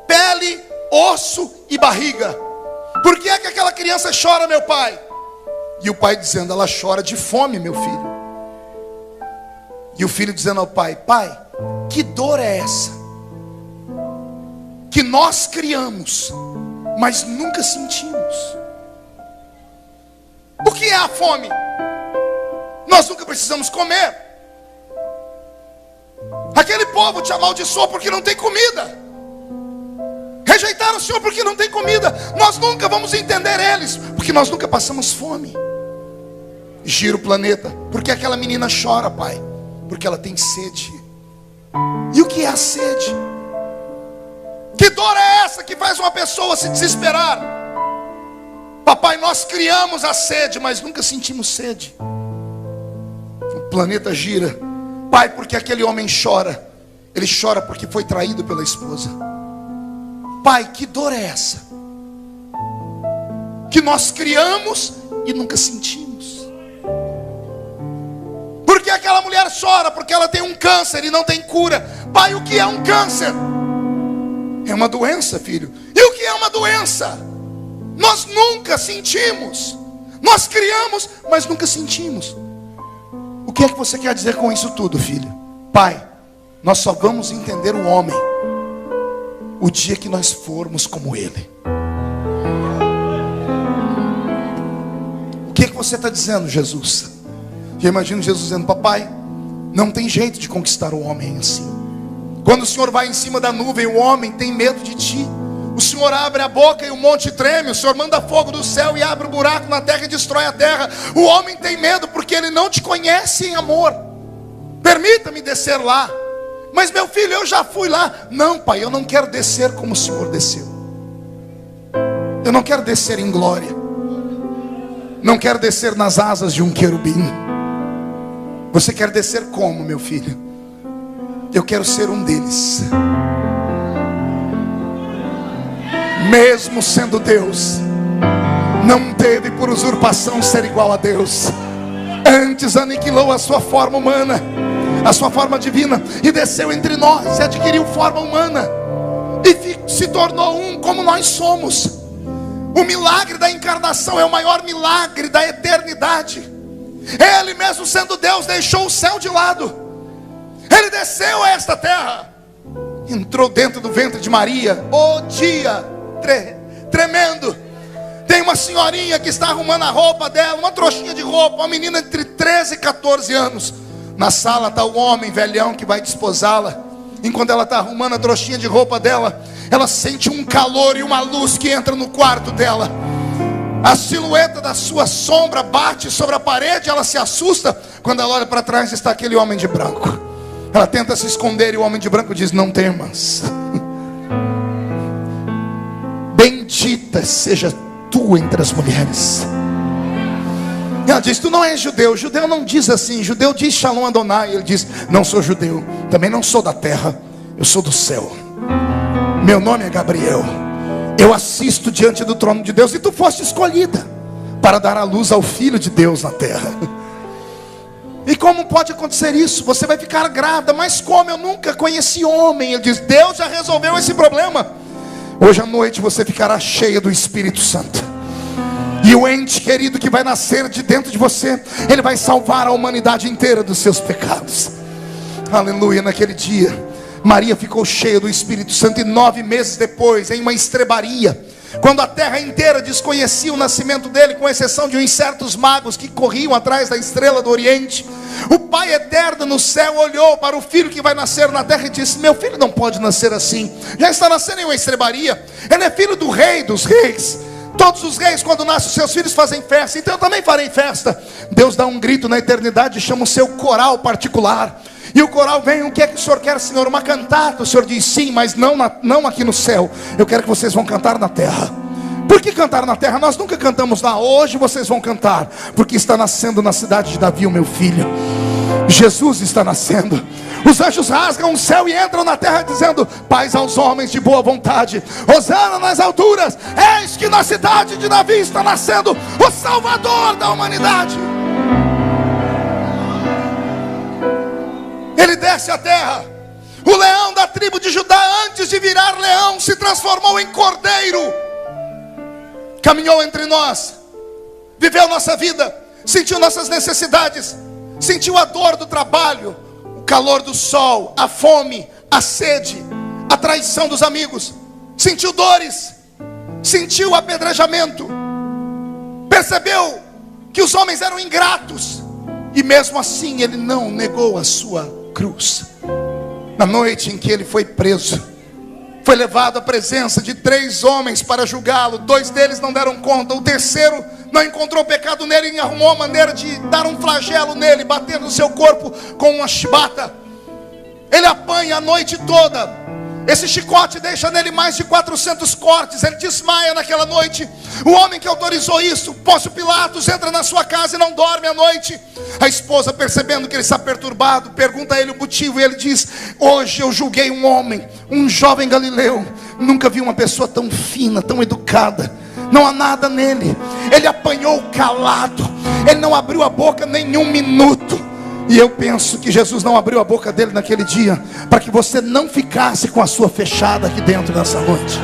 Pele, osso e barriga. Por que é que aquela criança chora, meu pai? E o pai dizendo: ela chora de fome, meu filho. E o filho dizendo ao pai: Pai, que dor é essa que nós criamos, mas nunca sentimos? O que é a fome? Nós nunca precisamos comer. Aquele povo te amaldiçoou porque não tem comida. Rejeitaram o Senhor porque não tem comida. Nós nunca vamos entender eles, porque nós nunca passamos fome. Gira o planeta. Por que aquela menina chora, pai? Porque ela tem sede. E o que é a sede? Que dor é essa que faz uma pessoa se desesperar? Papai, nós criamos a sede, mas nunca sentimos sede. O planeta gira. Pai, porque aquele homem chora? Ele chora porque foi traído pela esposa. Pai, que dor é essa que nós criamos e nunca sentimos? Por que aquela mulher chora? Porque ela tem um câncer e não tem cura. Pai, o que é um câncer? É uma doença, filho. E o que é uma doença? Nós nunca sentimos. Nós criamos, mas nunca sentimos. O que é que você quer dizer com isso tudo, filho? Pai, nós só vamos entender o homem o dia que nós formos como ele. O que é que você está dizendo, Jesus? Eu imagino Jesus dizendo: Papai, não tem jeito de conquistar o homem assim. Quando o Senhor vai em cima da nuvem, o homem tem medo de ti. O Senhor abre a boca e o monte treme. O Senhor manda fogo do céu e abre um buraco na terra e destrói a terra. O homem tem medo porque ele não te conhece em amor. Permita-me descer lá. Mas meu filho, eu já fui lá. Não, pai, eu não quero descer como o Senhor desceu. Eu não quero descer em glória. Não quero descer nas asas de um querubim. Você quer descer como, meu filho? Eu quero ser um deles. Mesmo sendo Deus, não teve por usurpação ser igual a Deus. Antes aniquilou a sua forma humana, a sua forma divina, e desceu entre nós, e adquiriu forma humana, e se tornou um como nós somos. O milagre da encarnação é o maior milagre da eternidade. Ele mesmo sendo Deus deixou o céu de lado. Ele desceu a esta terra, entrou dentro do ventre de Maria. O dia tremendo. Tem uma senhorinha que está arrumando a roupa dela, uma trouxinha de roupa, uma menina entre 13 e 14 anos. Na sala está o homem velhão que vai desposá-la. Enquanto ela está arrumando a trouxinha de roupa dela, ela sente um calor e uma luz que entra no quarto dela. A silhueta da sua sombra bate sobre a parede. Ela se assusta. Quando ela olha para trás, está aquele homem de branco. Ela tenta se esconder e o homem de branco diz: não temas. Bendita seja tu entre as mulheres. Ela diz: tu não és judeu. Judeu não diz assim. Judeu diz Shalom Adonai. Ele diz: não sou judeu, também não sou da terra, eu sou do céu. Meu nome é Gabriel. Eu assisto diante do trono de Deus. E tu foste escolhida para dar a luz ao Filho de Deus na terra. E como pode acontecer isso? Você vai ficar grávida. Mas como? Eu nunca conheci homem. Ele diz: Deus já resolveu esse problema. Hoje à noite você ficará cheia do Espírito Santo. E o ente querido que vai nascer de dentro de você, ele vai salvar a humanidade inteira dos seus pecados. Aleluia. Naquele dia Maria ficou cheia do Espírito Santo. E 9 meses depois, em uma estrebaria, quando a terra inteira desconhecia o nascimento dele, com exceção de uns certos magos que corriam atrás da estrela do Oriente, o Pai eterno no céu olhou para o filho que vai nascer na terra e disse: meu filho não pode nascer assim, já está nascendo em uma estrebaria. Ele é filho do rei dos reis. Todos os reis, quando nascem os seus filhos, fazem festa, então eu também farei festa. Deus dá um grito na eternidade e chama o seu coral particular. E o coral vem: o que é que o senhor quer, Senhor? Uma cantata. O senhor diz: sim, mas não aqui no céu. Eu quero que vocês vão cantar na terra. Por que cantar na terra? Nós nunca cantamos lá. Hoje vocês vão cantar, porque está nascendo na cidade de Davi o meu filho. Jesus está nascendo. Os anjos rasgam o céu e entram na terra dizendo: paz aos homens de boa vontade, hosana nas alturas. Eis que na cidade de Davi está nascendo o Salvador da humanidade. Ele desce à terra. O leão da tribo de Judá, antes de virar leão, se transformou em cordeiro. Caminhou entre nós, viveu nossa vida, sentiu nossas necessidades, sentiu a dor do trabalho, o calor do sol, a fome, a sede, a traição dos amigos. Sentiu dores, sentiu apedrejamento, percebeu que os homens eram ingratos, e mesmo assim ele não negou a sua cruz. Na noite em que ele foi preso, foi levado à presença de 3 homens para julgá-lo. 2 deles não deram conta. O terceiro não encontrou pecado nele e arrumou a maneira de dar um flagelo nele, batendo no seu corpo com uma chibata. Ele apanha a noite toda. Esse chicote deixa nele mais de 400 cortes. Ele desmaia naquela noite. O homem que autorizou isso, Pôncio Pilatos, entra na sua casa e não dorme à noite. A esposa, percebendo que ele está perturbado, pergunta a ele o motivo, e ele diz: hoje eu julguei um homem, um jovem galileu. Nunca vi uma pessoa tão fina, tão educada. Não há nada nele. Ele apanhou calado. Ele não abriu a boca nenhum minuto. E eu penso que Jesus não abriu a boca dele naquele dia para que você não ficasse com a sua fechada aqui dentro nessa noite.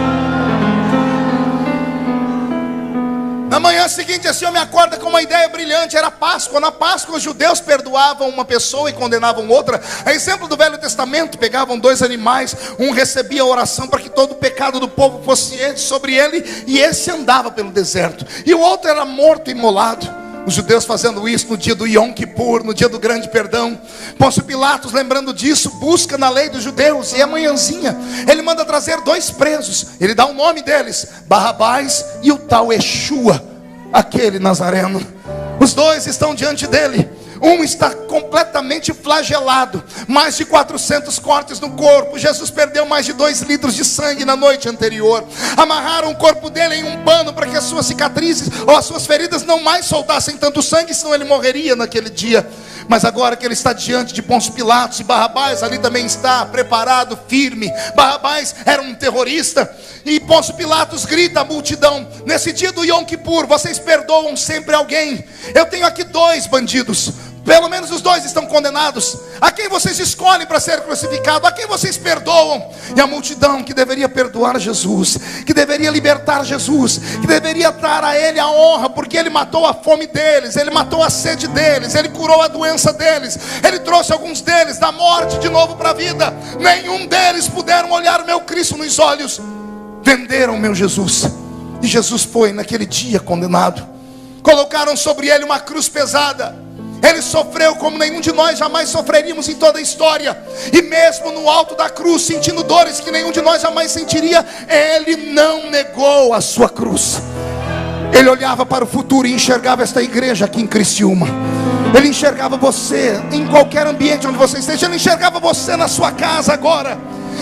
Na manhã seguinte, esse homem acorda com uma ideia brilhante. Era Páscoa. Na Páscoa os judeus perdoavam uma pessoa e condenavam outra. A exemplo do Velho Testamento, pegavam 2 animais. Um recebia a oração para que todo o pecado do povo fosse sobre ele, e esse andava pelo deserto. E o outro era morto e imolado. Os judeus fazendo isso no dia do Yom Kippur, no dia do grande perdão. Pôncio Pilatos, lembrando disso, busca na lei dos judeus. E amanhãzinha ele manda trazer 2 presos. Ele dá o nome deles: Barrabás e o tal Yeshua, aquele nazareno. Os 2 estão diante dele. Um está completamente flagelado, mais de 400 cortes no corpo. Jesus perdeu mais de 2 litros de sangue na noite anterior. Amarraram o corpo dele em um pano para que as suas cicatrizes ou as suas feridas não mais soltassem tanto sangue, senão ele morreria naquele dia. Mas agora que ele está diante de Pôncio Pilatos, e Barrabás ali também está preparado, firme. Barrabás era um terrorista. E Pôncio Pilatos grita à multidão: nesse dia do Yom Kippur, vocês perdoam sempre alguém? Eu tenho aqui 2 bandidos. Pelo menos os 2 estão condenados. A quem vocês escolhem para ser crucificado? A quem vocês perdoam? E a multidão, que deveria perdoar Jesus, que deveria libertar Jesus, que deveria dar a ele a honra, porque ele matou a fome deles, ele matou a sede deles, ele curou a doença deles, ele trouxe alguns deles da morte de novo para a vida. Nenhum deles puderam olhar o meu Cristo nos olhos. Venderam o meu Jesus. E Jesus foi naquele dia condenado. Colocaram sobre ele uma cruz pesada. Ele sofreu como nenhum de nós jamais sofreríamos em toda a história. E mesmo no alto da cruz, sentindo dores que nenhum de nós jamais sentiria, ele não negou a sua cruz. Ele olhava para o futuro e enxergava esta igreja aqui em Criciúma. Ele enxergava você em qualquer ambiente onde você esteja. Ele enxergava você na sua casa agora.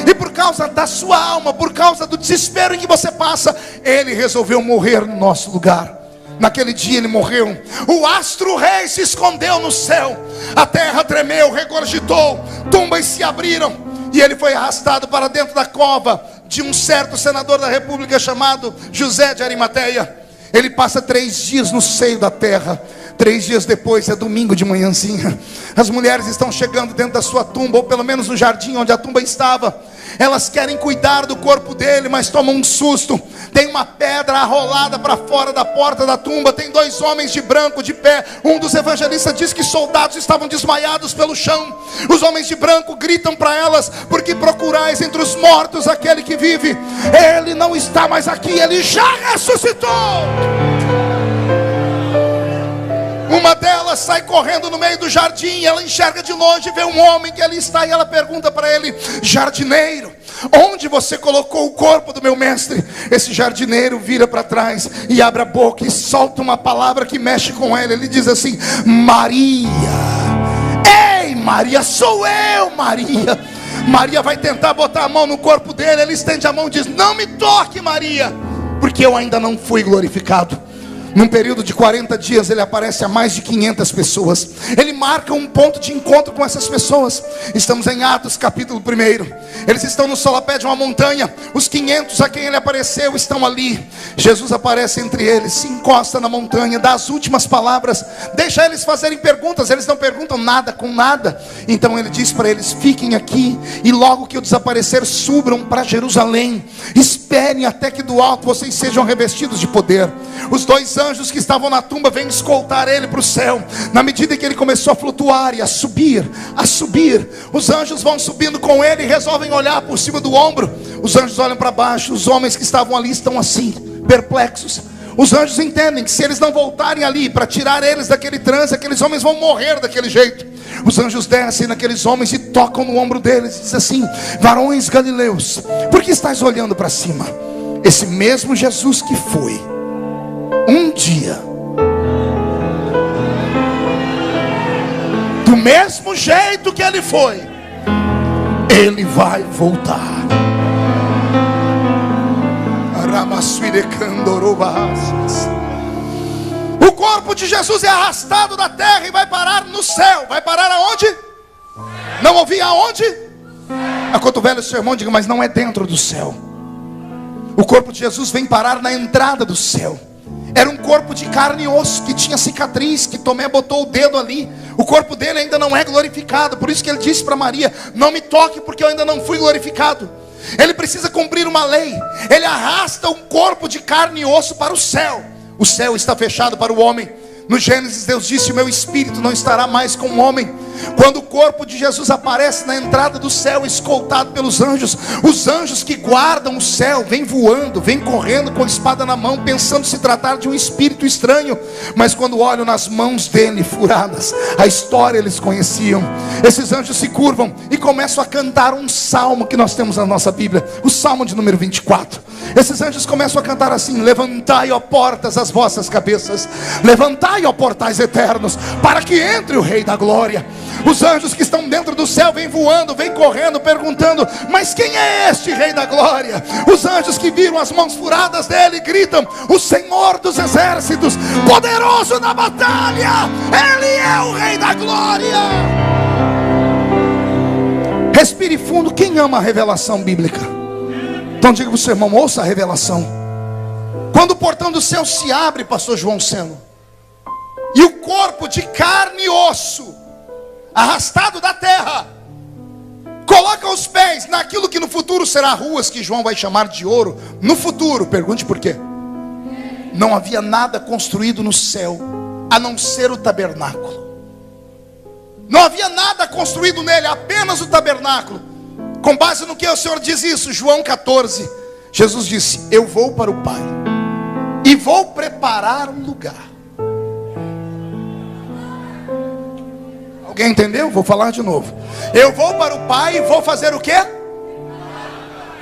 E por causa da sua alma, por causa do desespero em que você passa, ele resolveu morrer no nosso lugar. Naquele dia ele morreu. O astro-rei se escondeu no céu. A terra tremeu, regurgitou, tumbas se abriram, e ele foi arrastado para dentro da cova de um certo senador da república chamado José de Arimateia. Ele passa 3 dias no seio da terra. 3 dias depois, é domingo de manhãzinha, as mulheres estão chegando dentro da sua tumba, ou pelo menos no jardim onde a tumba estava. Elas querem cuidar do corpo dele, mas tomam um susto. Tem uma pedra arrolada para fora da porta da tumba. Tem 2 homens de branco de pé. Um dos evangelistas diz que soldados estavam desmaiados pelo chão. Os homens de branco gritam para elas: porque procurais entre os mortos aquele que vive? Ele não está mais aqui, ele já ressuscitou. Uma delas sai correndo no meio do jardim. Ela enxerga de longe, vê um homem que ali está, e ela pergunta para ele: jardineiro, onde você colocou o corpo do meu mestre? Esse jardineiro vira para trás e abre a boca e solta uma palavra que mexe com ele. Ele diz assim: Maria. Ei, Maria, sou eu, Maria. Maria vai tentar botar a mão no corpo dele. Ele estende a mão e diz: não me toque, Maria, porque eu ainda não fui glorificado. Num período de 40 dias ele aparece a mais de 500 pessoas. Ele marca um ponto de encontro com essas pessoas. Estamos em Atos capítulo 1. Eles estão no solapé de uma montanha. Os 500 a quem ele apareceu estão ali. Jesus aparece entre eles, se encosta na montanha, dá as últimas palavras, deixa eles fazerem perguntas. Eles não perguntam nada com nada. Então ele diz para eles: fiquem aqui, e logo que eu desaparecer, subam para Jerusalém. Esperem até que do alto vocês sejam revestidos de poder. Os 2 anjos que estavam na tumba vêm escoltar ele para o céu. Na medida em que ele começou a flutuar e a subir, os anjos vão subindo com ele e resolvem olhar por cima do ombro. Os anjos olham para baixo. Os homens que estavam ali estão assim, perplexos. Os anjos entendem que se eles não voltarem ali para tirar eles daquele transe, aqueles homens vão morrer daquele jeito. Os anjos descem naqueles homens e tocam no ombro deles e dizem assim: varões galileus, por que estáis olhando para cima? Esse mesmo Jesus que foi um dia, do mesmo jeito que ele foi, ele vai voltar. O corpo de Jesus é arrastado da terra e vai parar no céu. Vai parar aonde? Não ouvi aonde? Acotovela o seu irmão, diga: mas não é dentro do céu. O corpo de Jesus vem parar na entrada do céu. Era um corpo de carne e osso, que tinha cicatriz, que Tomé botou o dedo ali. O corpo dele ainda não é glorificado. Por isso que ele disse para Maria: não me toque, porque eu ainda não fui glorificado. Ele precisa cumprir uma lei. Ele arrasta um corpo de carne e osso para o céu. O céu está fechado para o homem. No Gênesis Deus disse: o meu espírito não estará mais com o homem. Quando o corpo de Jesus aparece na entrada do céu, escoltado pelos anjos, os anjos que guardam o céu vêm voando, vêm correndo com a espada na mão, pensando se tratar de um espírito estranho. Mas quando olham nas mãos dele furadas, a história eles conheciam. Esses anjos se curvam e começam a cantar um salmo que nós temos na nossa Bíblia, o salmo de número 24. Esses anjos começam a cantar assim: levantai, ó portas, as vossas cabeças, levantai, ó portais eternos, para que entre o Rei da Glória. Os anjos que estão dentro do céu vêm voando, vêm correndo, perguntando: mas quem é este Rei da Glória? Os anjos que viram as mãos furadas dele gritam: o Senhor dos exércitos, poderoso na batalha, ele é o Rei da Glória. Respire fundo. Quem ama a revelação bíblica? Então diga para o seu irmão: ouça a revelação. Quando o portão do céu se abre, pastor João Seno, e o corpo de carne e osso, arrastado da terra, coloca os pés naquilo que no futuro será ruas, que João vai chamar de ouro. No futuro, pergunte por quê. Não havia nada construído no céu a não ser o tabernáculo. Não havia nada construído nele, apenas o tabernáculo. Com base no que o Senhor diz isso? João 14. Jesus disse: eu vou para o Pai, e vou preparar um lugar. Alguém entendeu? Vou falar de novo. Eu vou para o Pai e vou fazer o quê?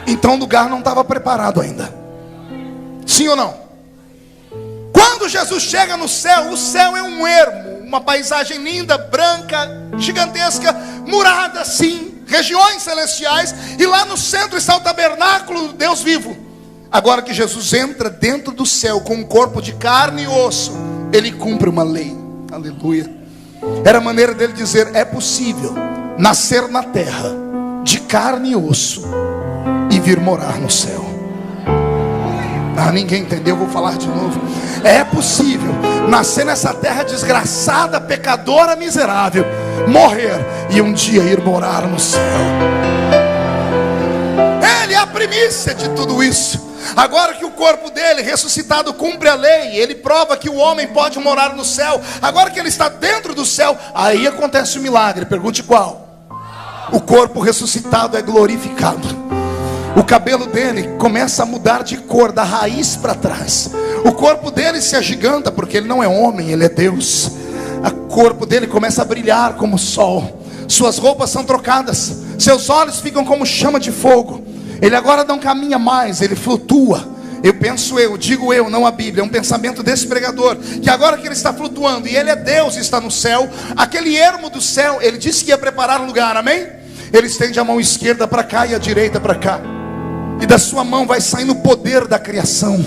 Então o lugar não estava preparado ainda. Sim ou não? Quando Jesus chega no céu, o céu é um ermo, uma paisagem linda, branca, gigantesca, murada assim, regiões celestiais, e lá no centro está o tabernáculo do Deus vivo. Agora que Jesus entra dentro do céu com um corpo de carne e osso, ele cumpre uma lei. Aleluia. Era a maneira dele dizer: é possível nascer na terra de carne e osso e vir morar no céu. Ninguém entendeu, vou falar de novo. É possível nascer nessa terra desgraçada, pecadora, miserável, morrer e um dia ir morar no céu. Ele é a primícia de tudo isso. Agora que o corpo dele ressuscitado cumpre a lei, ele prova que o homem pode morar no céu. Agora que ele está dentro do céu, aí acontece o milagre. Pergunte qual? O corpo ressuscitado é glorificado. O cabelo dele começa a mudar de cor, da raiz para trás. O corpo dele se agiganta, porque ele não é homem, ele é Deus. O corpo dele começa a brilhar como o sol. Suas roupas são trocadas, seus olhos ficam como chama de fogo. Ele agora não caminha mais, ele flutua. Digo eu, não a Bíblia, é um pensamento desse pregador, que agora que ele está flutuando, e ele é Deus, está no céu, aquele ermo do céu, ele disse que ia preparar um lugar, amém? Ele estende a mão esquerda para cá e a direita para cá, e da sua mão vai saindo o poder da criação,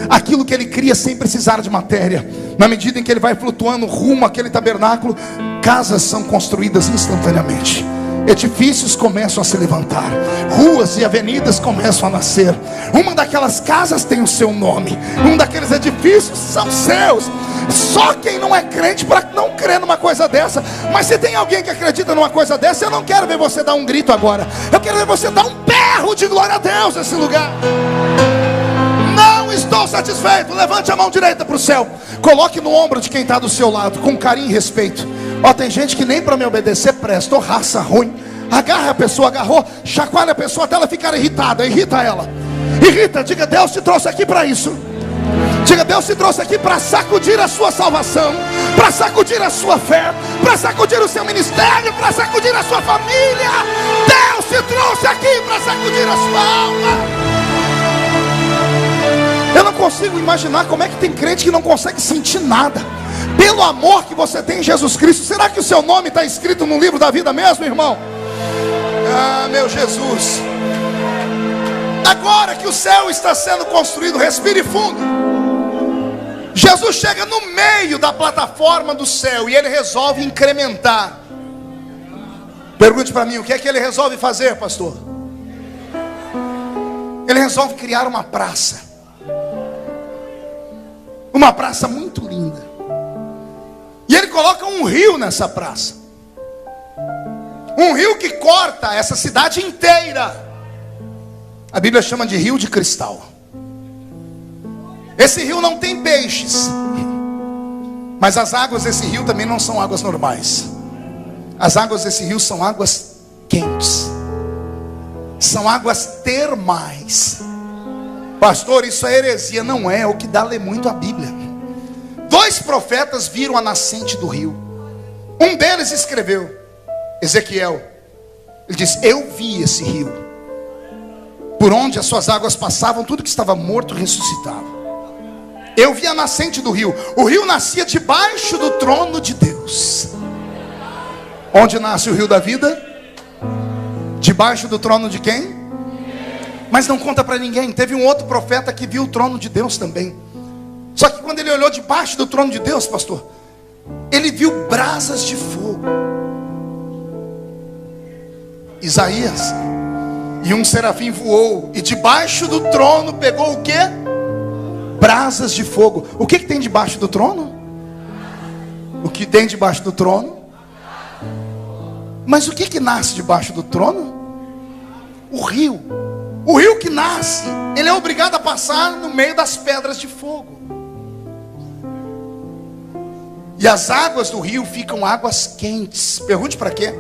aquilo que ele cria sem precisar de matéria. Na medida em que ele vai flutuando rumo àquele tabernáculo, casas são construídas instantaneamente, edifícios começam a se levantar, ruas e avenidas começam a nascer. Uma daquelas casas tem o seu nome, um daqueles edifícios são seus. Só quem não é crente para não crer numa coisa dessa. Mas se tem alguém que acredita numa coisa dessa, eu não quero ver você dar um grito agora, eu quero ver você dar um berro de glória a Deus nesse lugar. Não estou satisfeito. Levante a mão direita para o céu, coloque no ombro de quem está do seu lado, com carinho e respeito. Tem gente que nem para me obedecer presta, raça ruim. Agarra a pessoa, agarrou, chacoalha a pessoa até ela ficar irritada. Irrita ela, irrita, diga: Deus te trouxe aqui para isso. Diga: Deus te trouxe aqui para sacudir a sua salvação, para sacudir a sua fé, para sacudir o seu ministério, para sacudir a sua família. Deus te trouxe aqui para sacudir a sua alma. Eu não consigo imaginar como é que tem crente que não consegue sentir nada pelo amor que você tem em Jesus Cristo. Será que o seu nome está escrito no livro da vida mesmo, irmão? Meu Jesus. Agora que o céu está sendo construído, respire fundo. Jesus chega no meio da plataforma do céu e ele resolve incrementar. Pergunte para mim, o que é que ele resolve fazer, pastor? Ele resolve criar uma praça. Uma praça muito linda. E ele coloca um rio nessa praça. Um rio que corta essa cidade inteira. A Bíblia chama de rio de cristal. Esse rio não tem peixes, mas as águas desse rio também não são águas normais. As águas desse rio são águas quentes. São águas termais. Pastor, isso é heresia. Não é, o que dá ler muito a Bíblia. 2 profetas viram a nascente do rio. Um deles escreveu, Ezequiel. Ele diz: eu vi esse rio, por onde as suas águas passavam, tudo que estava morto ressuscitava. Eu vi a nascente do rio. O rio nascia debaixo do trono de Deus. Onde nasce o rio da vida? Debaixo do trono de quem? Mas não conta para ninguém. Teve um outro profeta que viu o trono de Deus também. Só que quando ele olhou debaixo do trono de Deus, pastor, ele viu brasas de fogo. Isaías. E um serafim voou, e debaixo do trono pegou o quê? Brasas de fogo. O que tem debaixo do trono? O que tem debaixo do trono? Mas o que nasce debaixo do trono? O rio. O rio que nasce, ele é obrigado a passar no meio das pedras de fogo. E as águas do rio ficam águas quentes. Pergunte para quê?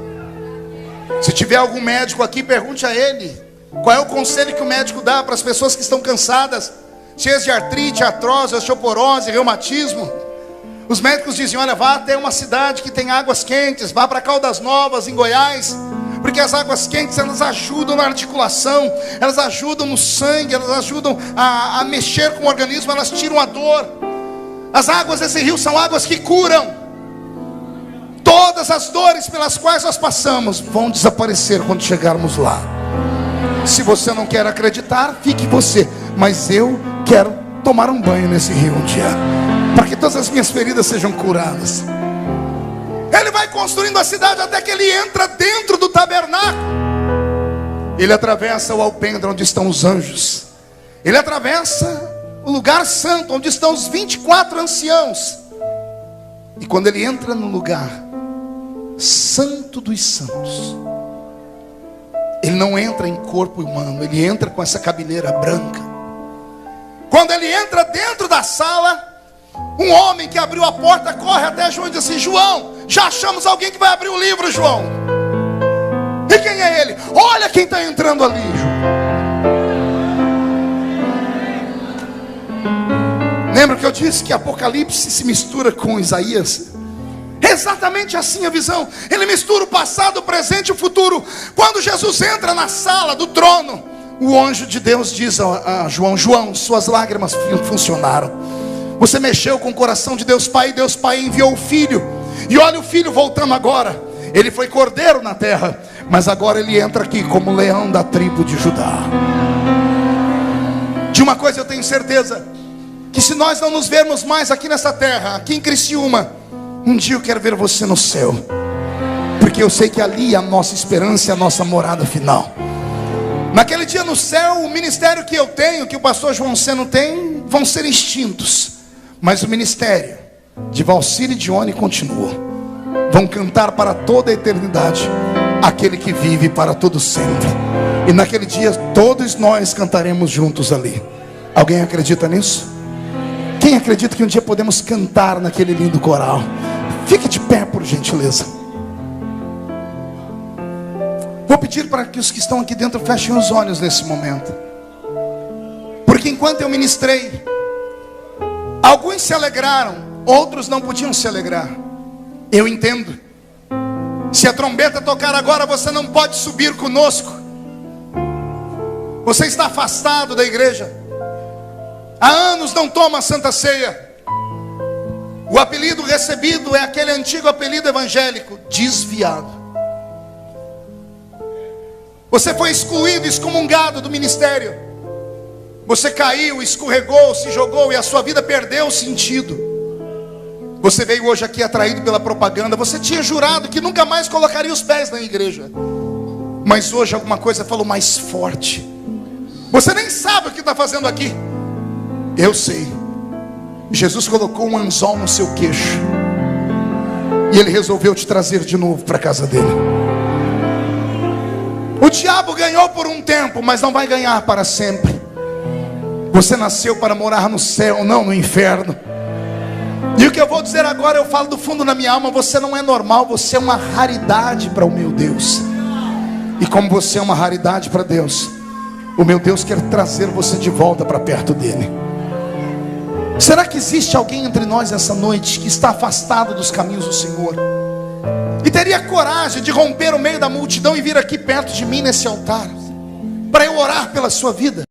Se tiver algum médico aqui, pergunte a ele. Qual é o conselho que o médico dá para as pessoas que estão cansadas? cheias de artrite, artrose, osteoporose, reumatismo. Os médicos diziam: olha, vá até uma cidade que tem águas quentes, vá para Caldas Novas, em Goiás, porque as águas quentes, elas ajudam na articulação, elas ajudam no sangue, elas ajudam a mexer com o organismo, elas tiram a dor. As águas desse rio são águas que curam. Todas as dores pelas quais nós passamos vão desaparecer quando chegarmos lá. Se você não quer acreditar, fique você, mas eu quero tomar um banho nesse rio um dia, para que todas as minhas feridas sejam curadas. Ele vai construindo a cidade até que ele entra dentro do tabernáculo. Ele atravessa o alpendre onde estão os anjos. Ele atravessa o lugar santo onde estão os 24 anciãos. E quando ele entra no lugar santo dos santos, ele não entra em corpo humano, ele entra com essa cabeleira branca. Quando ele entra dentro da sala, um homem que abriu a porta corre até João e diz assim: João, já achamos alguém que vai abrir o livro, João. E quem é ele? Olha quem está entrando ali, João. Lembra que eu disse que Apocalipse se mistura com Isaías? É exatamente assim a visão. Ele mistura o passado, o presente e o futuro. Quando Jesus entra na sala do trono, o anjo de Deus diz a João: João, suas lágrimas funcionaram. Você mexeu com o coração de Deus Pai, e Deus Pai enviou o Filho. E olha o Filho voltando agora. Ele foi cordeiro na terra, mas agora ele entra aqui como leão da tribo de Judá. De uma coisa eu tenho certeza, que se nós não nos vermos mais aqui nessa terra, aqui em Criciúma, um dia eu quero ver você no céu, porque eu sei que ali é a nossa esperança, é a nossa morada final. Naquele dia no céu, o ministério que eu tenho, que o pastor João Seno tem, vão ser extintos, mas o ministério de Valcir e Dione continua. Vão cantar para toda a eternidade aquele que vive para todo sempre. E naquele dia todos nós cantaremos juntos ali. Alguém acredita nisso? Quem acredita que um dia podemos cantar naquele lindo coral? Fique de pé, por gentileza. Vou pedir para que os que estão aqui dentro fechem os olhos nesse momento, porque enquanto eu ministrei, alguns se alegraram, outros não podiam se alegrar. Eu entendo. Se a trombeta tocar agora, você não pode subir conosco. Você está afastado da igreja. Há anos não toma a Santa Ceia. O apelido recebido é aquele antigo apelido evangélico: desviado. Você foi excluído, excomungado do ministério. Você caiu, escorregou, se jogou e a sua vida perdeu o sentido. Você veio hoje aqui atraído pela propaganda. Você tinha jurado que nunca mais colocaria os pés na igreja, mas hoje alguma coisa falou mais forte. Você nem sabe o que está fazendo aqui. Eu sei. Jesus colocou um anzol no seu queixo e Ele resolveu te trazer de novo para a casa dele. O diabo ganhou por um tempo, mas não vai ganhar para sempre. Você nasceu para morar no céu, não no inferno. E o que eu vou dizer agora, eu falo do fundo da minha alma: você não é normal, você é uma raridade para o meu Deus. E como você é uma raridade para Deus, o meu Deus quer trazer você de volta para perto dele. Será que existe alguém entre nós essa noite que está afastado dos caminhos do Senhor e teria coragem de romper o meio da multidão e vir aqui perto de mim nesse altar, para eu orar pela sua vida?